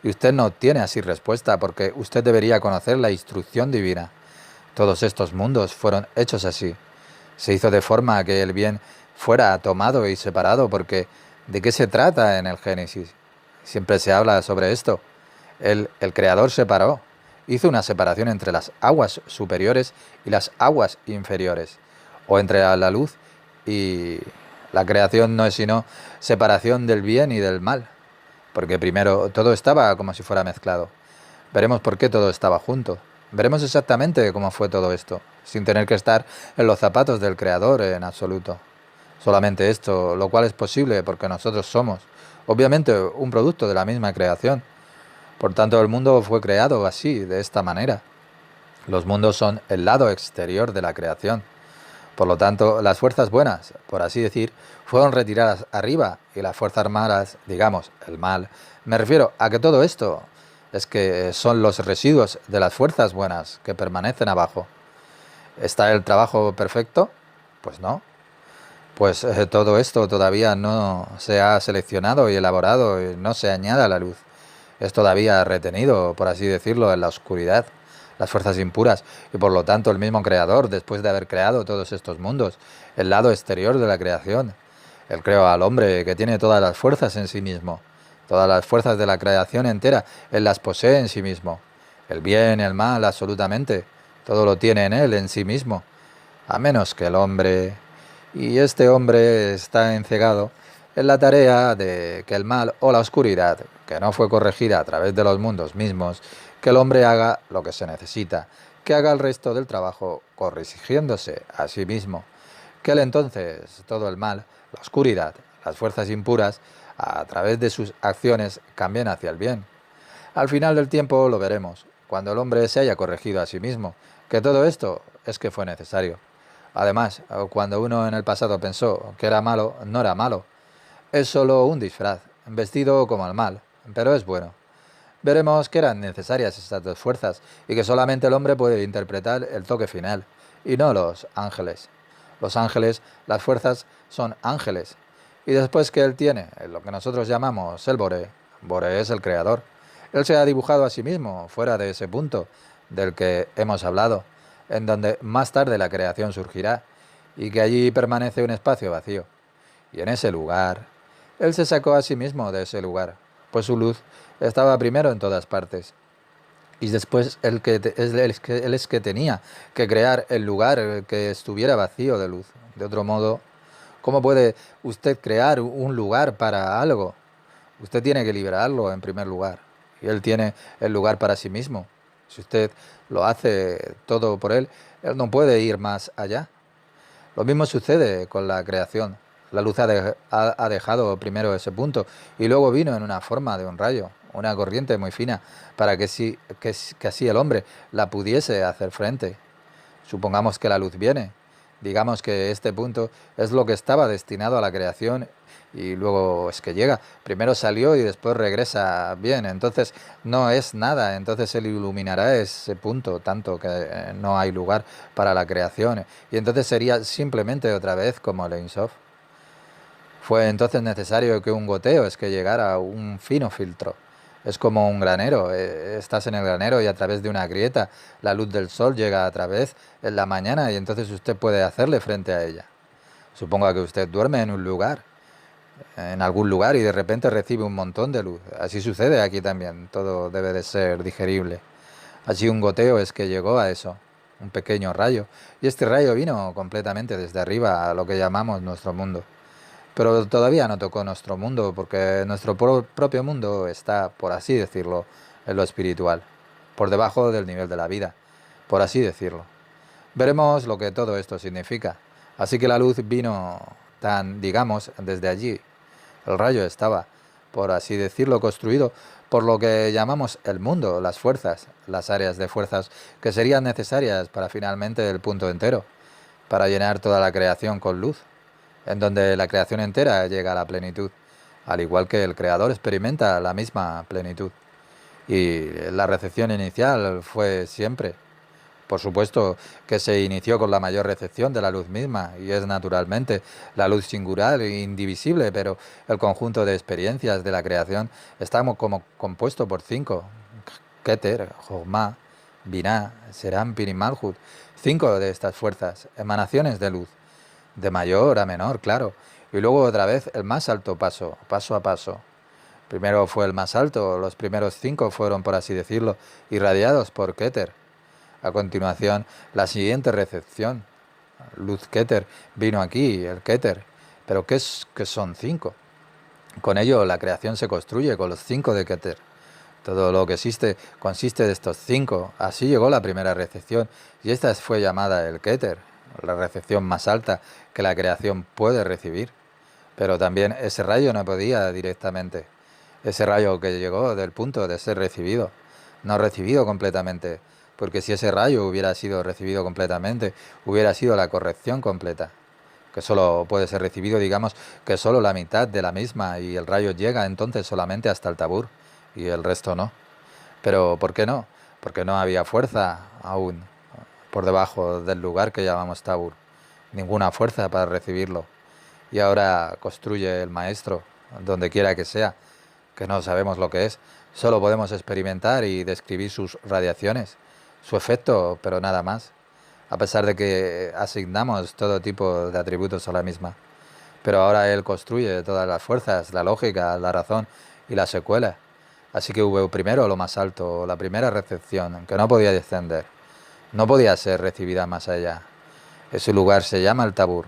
Y usted no tiene así respuesta, porque usted debería conocer la instrucción divina. Todos estos mundos fueron hechos así. Se hizo de forma que el bien fuera tomado y separado, porque ¿de qué se trata en el Génesis? Siempre se habla sobre esto. El Creador separó, hizo una separación entre las aguas superiores y las aguas inferiores, o entre la luz y la creación no es sino separación del bien y del mal, porque primero todo estaba como si fuera mezclado. Veremos por qué todo estaba junto. Veremos exactamente cómo fue todo esto, sin tener que estar en los zapatos del Creador en absoluto. Solamente esto, lo cual es posible porque nosotros somos, obviamente, un producto de la misma creación. Por tanto, el mundo fue creado así, de esta manera. Los mundos son el lado exterior de la creación. Por lo tanto, las fuerzas buenas, por así decir, fueron retiradas arriba y las fuerzas malas, digamos, el mal. Me refiero a que todo esto es que son los residuos de las fuerzas buenas que permanecen abajo. ¿Está el trabajo perfecto? Pues no. Pues todo esto todavía no se ha seleccionado y elaborado y no se añade a la luz. Es todavía retenido, por así decirlo, en la oscuridad, las fuerzas impuras, y por lo tanto el mismo creador, después de haber creado todos estos mundos, el lado exterior de la creación, él creó al hombre que tiene todas las fuerzas en sí mismo, todas las fuerzas de la creación entera, él las posee en sí mismo, el bien, el mal, absolutamente, todo lo tiene en él, en sí mismo, a menos que el hombre, y este hombre está encegado en la tarea de que el mal o la oscuridad, que no fue corregida a través de los mundos mismos, que el hombre haga lo que se necesita, que haga el resto del trabajo corrigiéndose a sí mismo, que él entonces todo el mal, la oscuridad, las fuerzas impuras, a través de sus acciones cambien hacia el bien. Al final del tiempo lo veremos, cuando el hombre se haya corregido a sí mismo, que todo esto es que fue necesario. Además, cuando uno en el pasado pensó que era malo, no era malo. Es solo un disfraz, vestido como el mal, pero es bueno. Veremos que eran necesarias estas dos fuerzas y que solamente el hombre puede interpretar el toque final, y no los ángeles. Los ángeles, las fuerzas, son ángeles. Y después que él tiene lo que nosotros llamamos el Boré, Boré es el creador. Él se ha dibujado a sí mismo fuera de ese punto del que hemos hablado, en donde más tarde la creación surgirá, y que allí permanece un espacio vacío. Y en ese lugar, él se sacó a sí mismo de ese lugar, pues su luz estaba primero en todas partes. Y después él es que tenía que crear el lugar que estuviera vacío de luz. De otro modo, ¿cómo puede usted crear un lugar para algo? Usted tiene que liberarlo en primer lugar. Y él tiene el lugar para sí mismo. Si usted lo hace todo por él no puede ir más allá. Lo mismo sucede con la creación. La luz ha dejado primero ese punto y luego vino en una forma de un rayo, una corriente muy fina, para que así el hombre la pudiese hacer frente. Supongamos que la luz viene, digamos que este punto es lo que estaba destinado a la creación y luego es que llega. Primero salió y después regresa bien, entonces no es nada, entonces él iluminará ese punto tanto que no hay lugar para la creación y entonces sería simplemente otra vez como el Ein Sof. Fue entonces necesario que un goteo es que llegara un fino filtro. Es como un granero, estás en el granero y a través de una grieta la luz del sol llega a través en la mañana y entonces usted puede hacerle frente a ella. Suponga que usted duerme en un lugar, en algún lugar y de repente recibe un montón de luz. Así sucede aquí también, todo debe de ser digerible. Así un goteo es que llegó a eso, un pequeño rayo. Y este rayo vino completamente desde arriba a lo que llamamos nuestro mundo. Pero todavía no tocó nuestro mundo porque nuestro propio mundo está, por así decirlo, en lo espiritual, por debajo del nivel de la vida, por así decirlo. Veremos lo que todo esto significa. Así que la luz vino tan, digamos, desde allí. El rayo estaba, por así decirlo, construido por lo que llamamos el mundo, las fuerzas, las áreas de fuerzas que serían necesarias para finalmente el punto entero, para llenar toda la creación con luz en donde la creación entera llega a la plenitud, al igual que el creador experimenta la misma plenitud. Y la recepción inicial fue siempre. Por supuesto que se inició con la mayor recepción de la luz misma, y es naturalmente la luz singular e indivisible, pero el conjunto de experiencias de la creación está como compuesto por cinco: Keter, Jochma, Binah, Serampin y Malhut. Cinco de estas fuerzas, emanaciones de luz de mayor a menor, claro. Y luego otra vez el más alto paso, paso a paso. Primero fue el más alto, los primeros cinco fueron, por así decirlo, irradiados por Keter. A continuación, la siguiente recepción, luz Keter, vino aquí, el Keter. Pero ¿qué son cinco? Con ello la creación se construye con los cinco de Keter. Todo lo que existe consiste de estos cinco. Así llegó la primera recepción y esta fue llamada el Keter, la recepción más alta que la creación puede recibir. Pero también ese rayo no podía directamente. Ese rayo que llegó del punto de ser recibido, no recibido completamente, porque si ese rayo hubiera sido recibido completamente, hubiera sido la corrección completa, que solo puede ser recibido, digamos, que solo la mitad de la misma y el rayo llega entonces solamente hasta el tabur y el resto no. Pero ¿por qué no? Porque no había fuerza aún por debajo del lugar que llamamos tabur, ninguna fuerza para recibirlo. Y ahora construye el maestro, donde quiera que sea, que no sabemos lo que es, solo podemos experimentar y describir sus radiaciones, su efecto, pero nada más, a pesar de que asignamos todo tipo de atributos a la misma. Pero ahora él construye todas las fuerzas, la lógica, la razón y la secuela. Así que hubo primero lo más alto, la primera recepción, que no podía descender, no podía ser recibida más allá. Ese lugar se llama el tabur,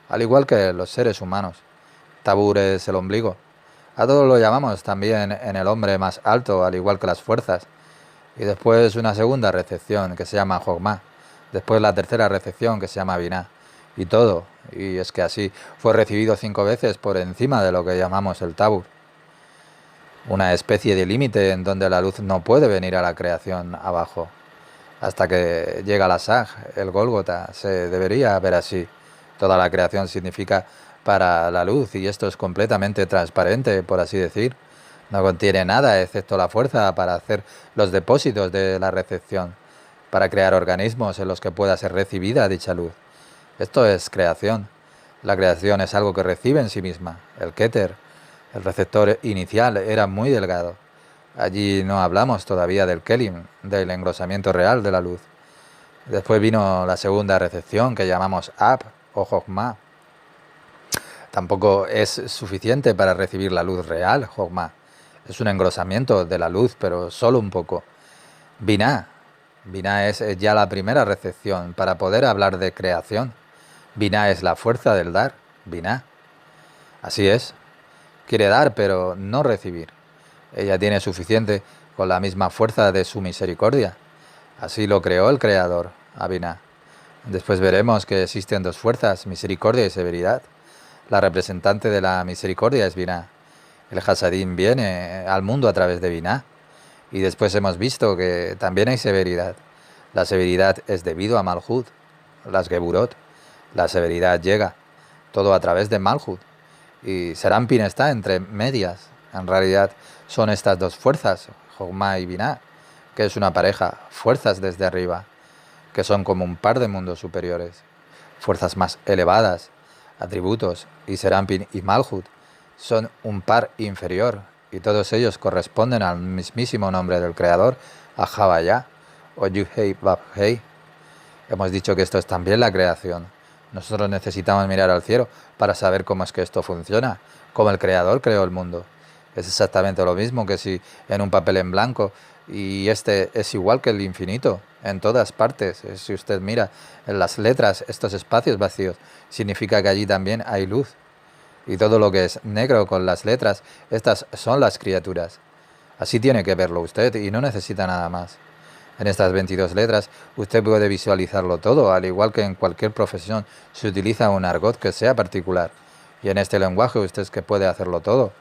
al igual que los seres humanos. Tabur es el ombligo. A todos lo llamamos también en el hombre más alto, al igual que las fuerzas. Y después una segunda recepción que se llama Jochma. Después la tercera recepción que se llama Binah. Y todo. Y es que así fue recibido 5 veces por encima de lo que llamamos el tabur. Una especie de límite en donde la luz no puede venir a la creación abajo. Hasta que llega la Saj, el Gólgota, se debería ver así. Toda la creación significa para la luz y esto es completamente transparente, por así decir. No contiene nada excepto la fuerza para hacer los depósitos de la recepción, para crear organismos en los que pueda ser recibida dicha luz. Esto es creación. La creación es algo que recibe en sí misma. El Keter, el receptor inicial, era muy delgado. Allí no hablamos todavía del Kelim, del engrosamiento real de la luz. Después vino la segunda recepción que llamamos Ab o Jochma. Tampoco es suficiente para recibir la luz real, Jochma. Es un engrosamiento de la luz, pero solo un poco. Binah. Binah es ya la primera recepción para poder hablar de creación. Binah es la fuerza del dar. Binah. Así es. Quiere dar, pero no recibir. Ella tiene suficiente con la misma fuerza de su misericordia. Así lo creó el Creador, a Binah. Después veremos que existen dos fuerzas, misericordia y severidad. La representante de la misericordia es Binah. El Hasadín viene al mundo a través de Binah. Y después hemos visto que también hay severidad. La severidad es debido a Malhut, las Geburot. La severidad llega, todo a través de Malhut. Y Serampin está entre medias. En realidad son estas dos fuerzas, Jogma y Binah, que es una pareja, fuerzas desde arriba, que son como un par de mundos superiores, fuerzas más elevadas, atributos, y Serampin y Malhut son un par inferior, y todos ellos corresponden al mismísimo nombre del Creador, a Havaya, o Yuhei Babhei. Hemos dicho que esto es también la creación. Nosotros necesitamos mirar al cielo para saber cómo es que esto funciona, cómo el Creador creó el mundo. Es exactamente lo mismo que si en un papel en blanco, y este es igual que el infinito, en todas partes. Si usted mira en las letras, estos espacios vacíos, significa que allí también hay luz. Y todo lo que es negro con las letras, estas son las criaturas. Así tiene que verlo usted y no necesita nada más. En estas 22 letras usted puede visualizarlo todo, al igual que en cualquier profesión se utiliza un argot que sea particular. Y en este lenguaje usted es que puede hacerlo todo.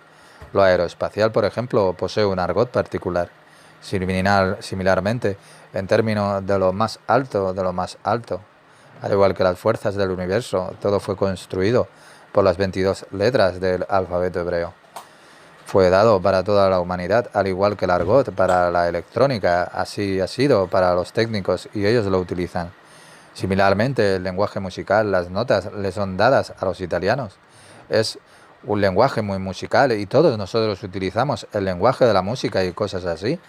Lo aeroespacial, por ejemplo, posee un argot particular. Similarmente, en términos de lo más alto, al igual que las fuerzas del universo, todo fue construido por las 22 letras del alfabeto hebreo. Fue dado para toda la humanidad, al igual que el argot para la electrónica, así ha sido para los técnicos y ellos lo utilizan. Similarmente, el lenguaje musical, las notas le son dadas a los italianos. Es un lenguaje muy musical y todos nosotros utilizamos el lenguaje de la música y cosas así.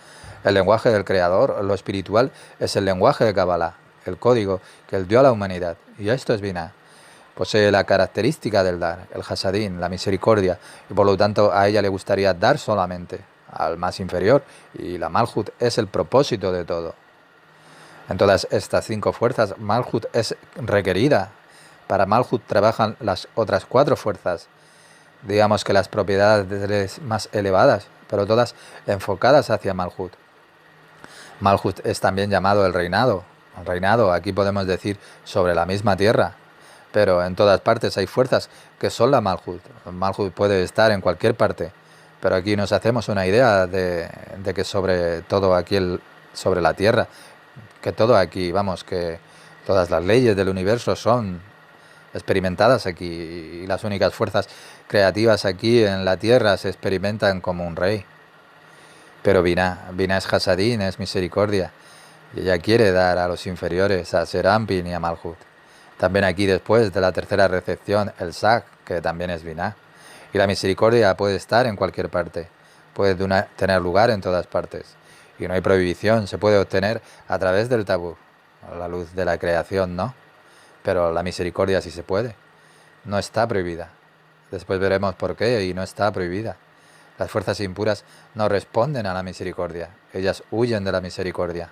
El lenguaje del Creador, lo espiritual, es el lenguaje de Kabbalah, el código que él dio a la humanidad. Y esto es Binah. Posee la característica del dar, el hasadín, la misericordia, y por lo tanto a ella le gustaría dar solamente, al más inferior, y la Malhut es el propósito de todo. En todas estas 5 fuerzas, Malhut es requerida. Para Malhut trabajan las otras 4 fuerzas, digamos que las propiedades más elevadas, pero todas enfocadas hacia Malhut. Malhut es también llamado el reinado. El reinado, aquí podemos decir, sobre la misma tierra. Pero en todas partes hay fuerzas que son la Malhut. Malhut puede estar en cualquier parte, pero aquí nos hacemos una idea de que sobre todo aquí, sobre la Tierra, que todo aquí, vamos, que todas las leyes del universo son experimentadas aquí y las únicas fuerzas creativas aquí en la Tierra se experimentan como un rey. Pero Binah es Hasadín, es misericordia, y ella quiere dar a los inferiores, a Serampin y a Malhut. También aquí después de la tercera recepción, el Sak, que también es Binah. Y la misericordia puede estar en cualquier parte, puede tener lugar en todas partes. Y no hay prohibición, se puede obtener a través del tabú, a la luz de la creación, ¿no? Pero la misericordia sí se puede, no está prohibida. Después veremos por qué y no está prohibida. Las fuerzas impuras no responden a la misericordia, ellas huyen de la misericordia.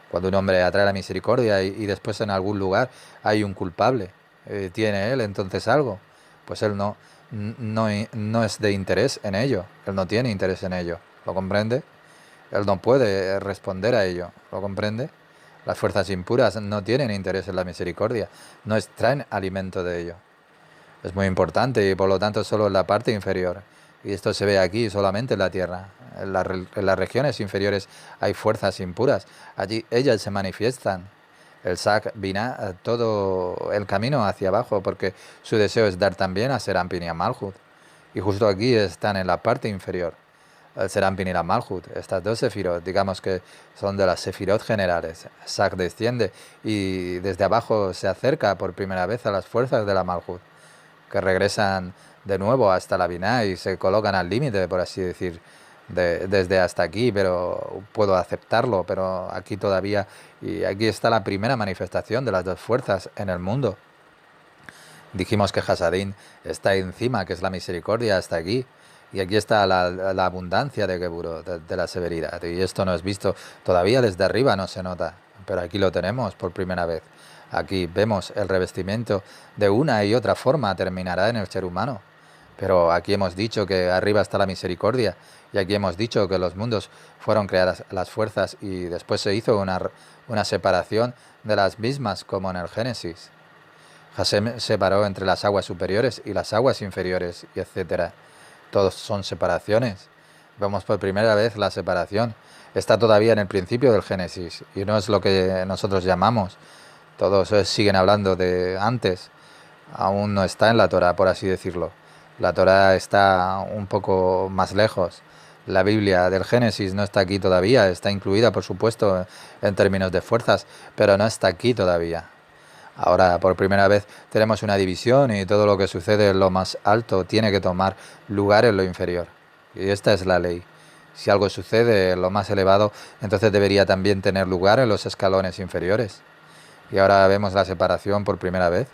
Cuando un hombre atrae la misericordia y después en algún lugar hay un culpable, ¿tiene él entonces algo? Pues él no es de interés en ello, él no tiene interés en ello, ¿lo comprende? Él no puede responder a ello, ¿lo comprende? Las fuerzas impuras no tienen interés en la misericordia, no extraen alimento de ello. Es muy importante y por lo tanto solo en la parte inferior. Y esto se ve aquí solamente en la tierra. En las regiones inferiores hay fuerzas impuras. Allí ellas se manifiestan. El Sak Binah todo el camino hacia abajo porque su deseo es dar también a Serampin y a Malhut. Y justo aquí están en la parte inferior. El Serampin y la Malhut, estas dos sefirot, digamos que son de las sefirot generales. Sak desciende y desde abajo se acerca por primera vez a las fuerzas de la Malhut, que regresan de nuevo hasta la Binah y se colocan al límite, por así decir, desde hasta aquí, pero puedo aceptarlo, pero aquí todavía, y aquí está la primera manifestación de las dos fuerzas en el mundo. Dijimos que Hasadín está encima, que es la misericordia, hasta aquí, Y aquí está la abundancia de Geburo, de la severidad. Y esto no es visto, todavía desde arriba no se nota, pero aquí lo tenemos por primera vez. Aquí vemos el revestimiento de una y otra forma terminará en el ser humano. Pero aquí hemos dicho que arriba está la misericordia y aquí hemos dicho que los mundos fueron creadas las fuerzas y después se hizo una separación de las mismas como en el Génesis. Hashem separó entre las aguas superiores y las aguas inferiores, y etcétera. Todos son separaciones. Vemos por primera vez la separación. Está todavía en el principio del Génesis y no es lo que nosotros llamamos. Todos siguen hablando de antes. Aún no está en la Torá, por así decirlo. La Torá está un poco más lejos. La Biblia del Génesis no está aquí todavía. Está incluida, por supuesto, en términos de fuerzas, pero no está aquí todavía. Ahora, por primera vez, tenemos una división y todo lo que sucede en lo más alto tiene que tomar lugar en lo inferior. Y esta es la ley. Si algo sucede en lo más elevado, entonces debería también tener lugar en los escalones inferiores. Y ahora vemos la separación por primera vez.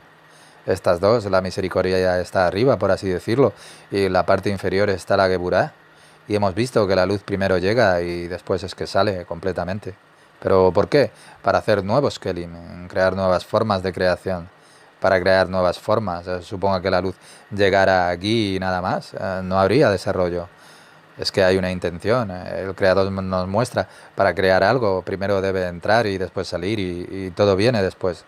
Estas dos, la misericordia ya está arriba, por así decirlo, y la parte inferior está la Geburá. Y hemos visto que la luz primero llega y después es que sale completamente. ¿Pero por qué? Para hacer nuevos Kelim, crear nuevas formas de creación, para crear nuevas formas. Supongo que la luz llegara aquí y nada más, no habría desarrollo. Es que hay una intención, el creador nos muestra, para crear algo, primero debe entrar y después salir y todo viene después.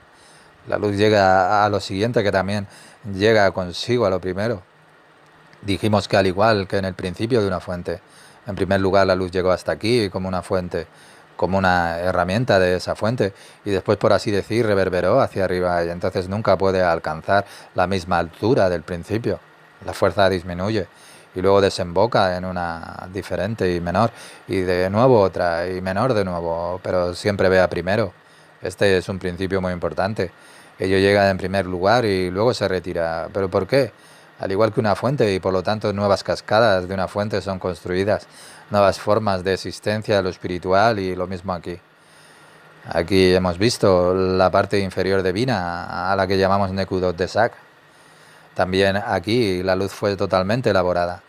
La luz llega a lo siguiente que también llega consigo a lo primero. Dijimos que al igual que en el principio de una fuente, en primer lugar la luz llegó hasta aquí como una fuente, como una herramienta de esa fuente, y después, por así decir, reverberó hacia arriba y entonces nunca puede alcanzar la misma altura del principio. La fuerza disminuye y luego desemboca en una diferente y menor, y de nuevo otra y menor de nuevo, pero siempre vea primero. Este es un principio muy importante. Ello llega en primer lugar y luego se retira. ¿Pero por qué? Al igual que una fuente, y por lo tanto nuevas cascadas de una fuente son construidas, nuevas formas de existencia de lo espiritual, y lo mismo aquí. Aquí hemos visto la parte inferior de Vina, a la que llamamos Nekudot de Sak. También aquí la luz fue totalmente elaborada.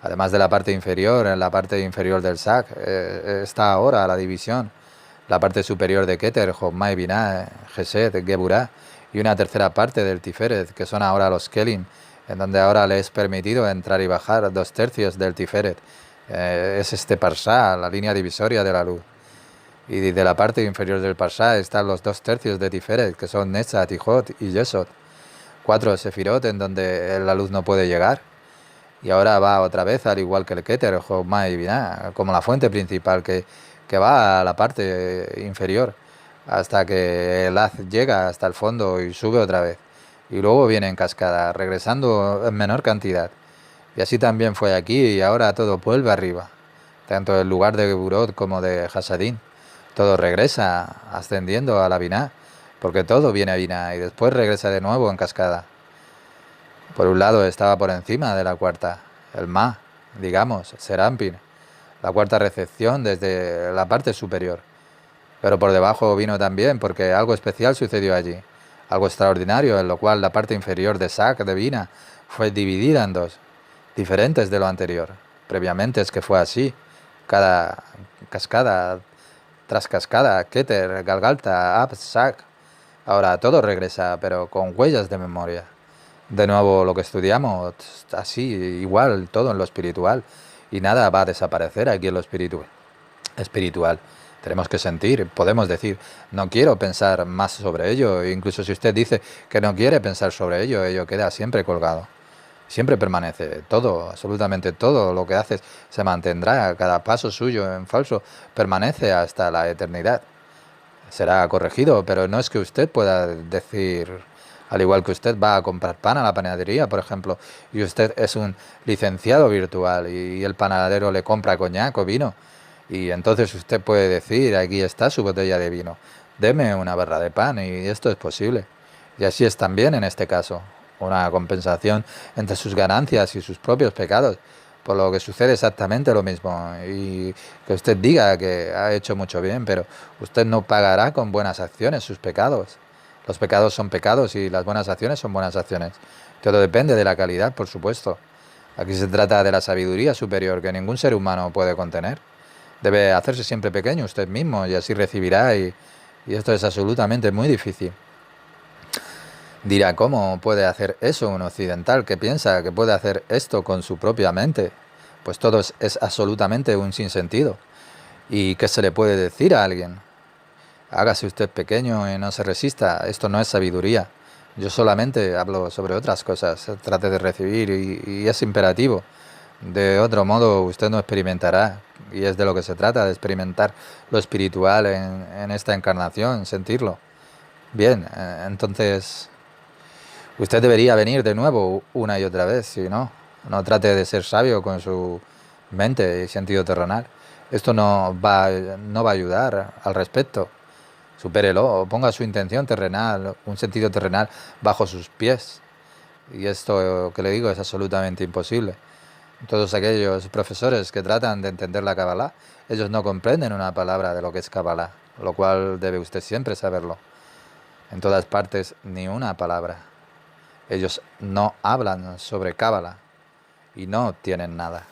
Además de la parte inferior, en la parte inferior del Sak está ahora la división. La parte superior de Keter, Jomai, Binah, Gesed, Geburah, y una tercera parte del Tiferet, que son ahora los Kelim, en donde ahora le es permitido entrar y bajar 2/3 del Tiferet. Es este Parsá, la línea divisoria de la luz. Y de la parte inferior del Parsá están los 2/3 de Tiferet, que son Netzat, Hot y Yesod. 4 Sefirot en donde la luz no puede llegar. Y ahora va otra vez, al igual que el Keter, Jomai y Binah, como la fuente principal que va a la parte inferior, hasta que el haz llega hasta el fondo y sube otra vez. Y luego viene en cascada, regresando en menor cantidad. Y así también fue aquí y ahora todo vuelve arriba. Tanto el lugar de Geburot como de Hasadín. Todo regresa ascendiendo a la Binah, porque todo viene a Binah y después regresa de nuevo en cascada. Por un lado estaba por encima de la cuarta, el Ma, digamos, Serampin, la cuarta recepción desde la parte superior. Pero por debajo vino también porque algo especial sucedió allí, algo extraordinario, en lo cual la parte inferior de Sak, de Vina, fue dividida en dos, diferentes de lo anterior. Previamente es que fue así, cada cascada tras cascada, Keter, Galgalta, Ab, Sak. Ahora todo regresa, pero con huellas de memoria. De nuevo lo que estudiamos, así, igual, todo en lo espiritual. Y nada va a desaparecer aquí en lo espiritual. Tenemos que sentir, podemos decir, no quiero pensar más sobre ello. Incluso si usted dice que no quiere pensar sobre ello, ello queda siempre colgado. Siempre permanece, todo, absolutamente todo lo que haces se mantendrá, cada paso suyo en falso permanece hasta la eternidad. Será corregido, pero no es que usted pueda decir, al igual que usted va a comprar pan a la panadería, por ejemplo, y usted es un licenciado virtual y el panadero le compra coñac o vino, y entonces usted puede decir, aquí está su botella de vino, deme una barra de pan, y esto es posible. Y así es también en este caso, una compensación entre sus ganancias y sus propios pecados, por lo que sucede exactamente lo mismo, y que usted diga que ha hecho mucho bien, pero usted no pagará con buenas acciones sus pecados. Los pecados son pecados y las buenas acciones son buenas acciones. Todo depende de la calidad, por supuesto. Aquí se trata de la sabiduría superior que ningún ser humano puede contener. Debe hacerse siempre pequeño usted mismo y así recibirá y esto es absolutamente muy difícil. Dirá, ¿cómo puede hacer eso un occidental que piensa que puede hacer esto con su propia mente? Pues todo es absolutamente un sinsentido. ¿Y qué se le puede decir a alguien? Hágase usted pequeño y no se resista. Esto no es sabiduría. Yo solamente hablo sobre otras cosas. Trate de recibir y es imperativo. De otro modo, usted no experimentará. Y es de lo que se trata, de experimentar lo espiritual en esta encarnación, sentirlo. Bien, entonces usted debería venir de nuevo una y otra vez, si no, no trate de ser sabio con su mente y sentido terrenal. Esto no va a ayudar al respecto. Supérelo, ponga su intención terrenal, un sentido terrenal bajo sus pies. Y esto que le digo es absolutamente imposible. Todos aquellos profesores que tratan de entender la Kabbalah, ellos no comprenden una palabra de lo que es Kabbalah, lo cual debe usted siempre saberlo. En todas partes, ni una palabra. Ellos no hablan sobre Kabbalah y no tienen nada.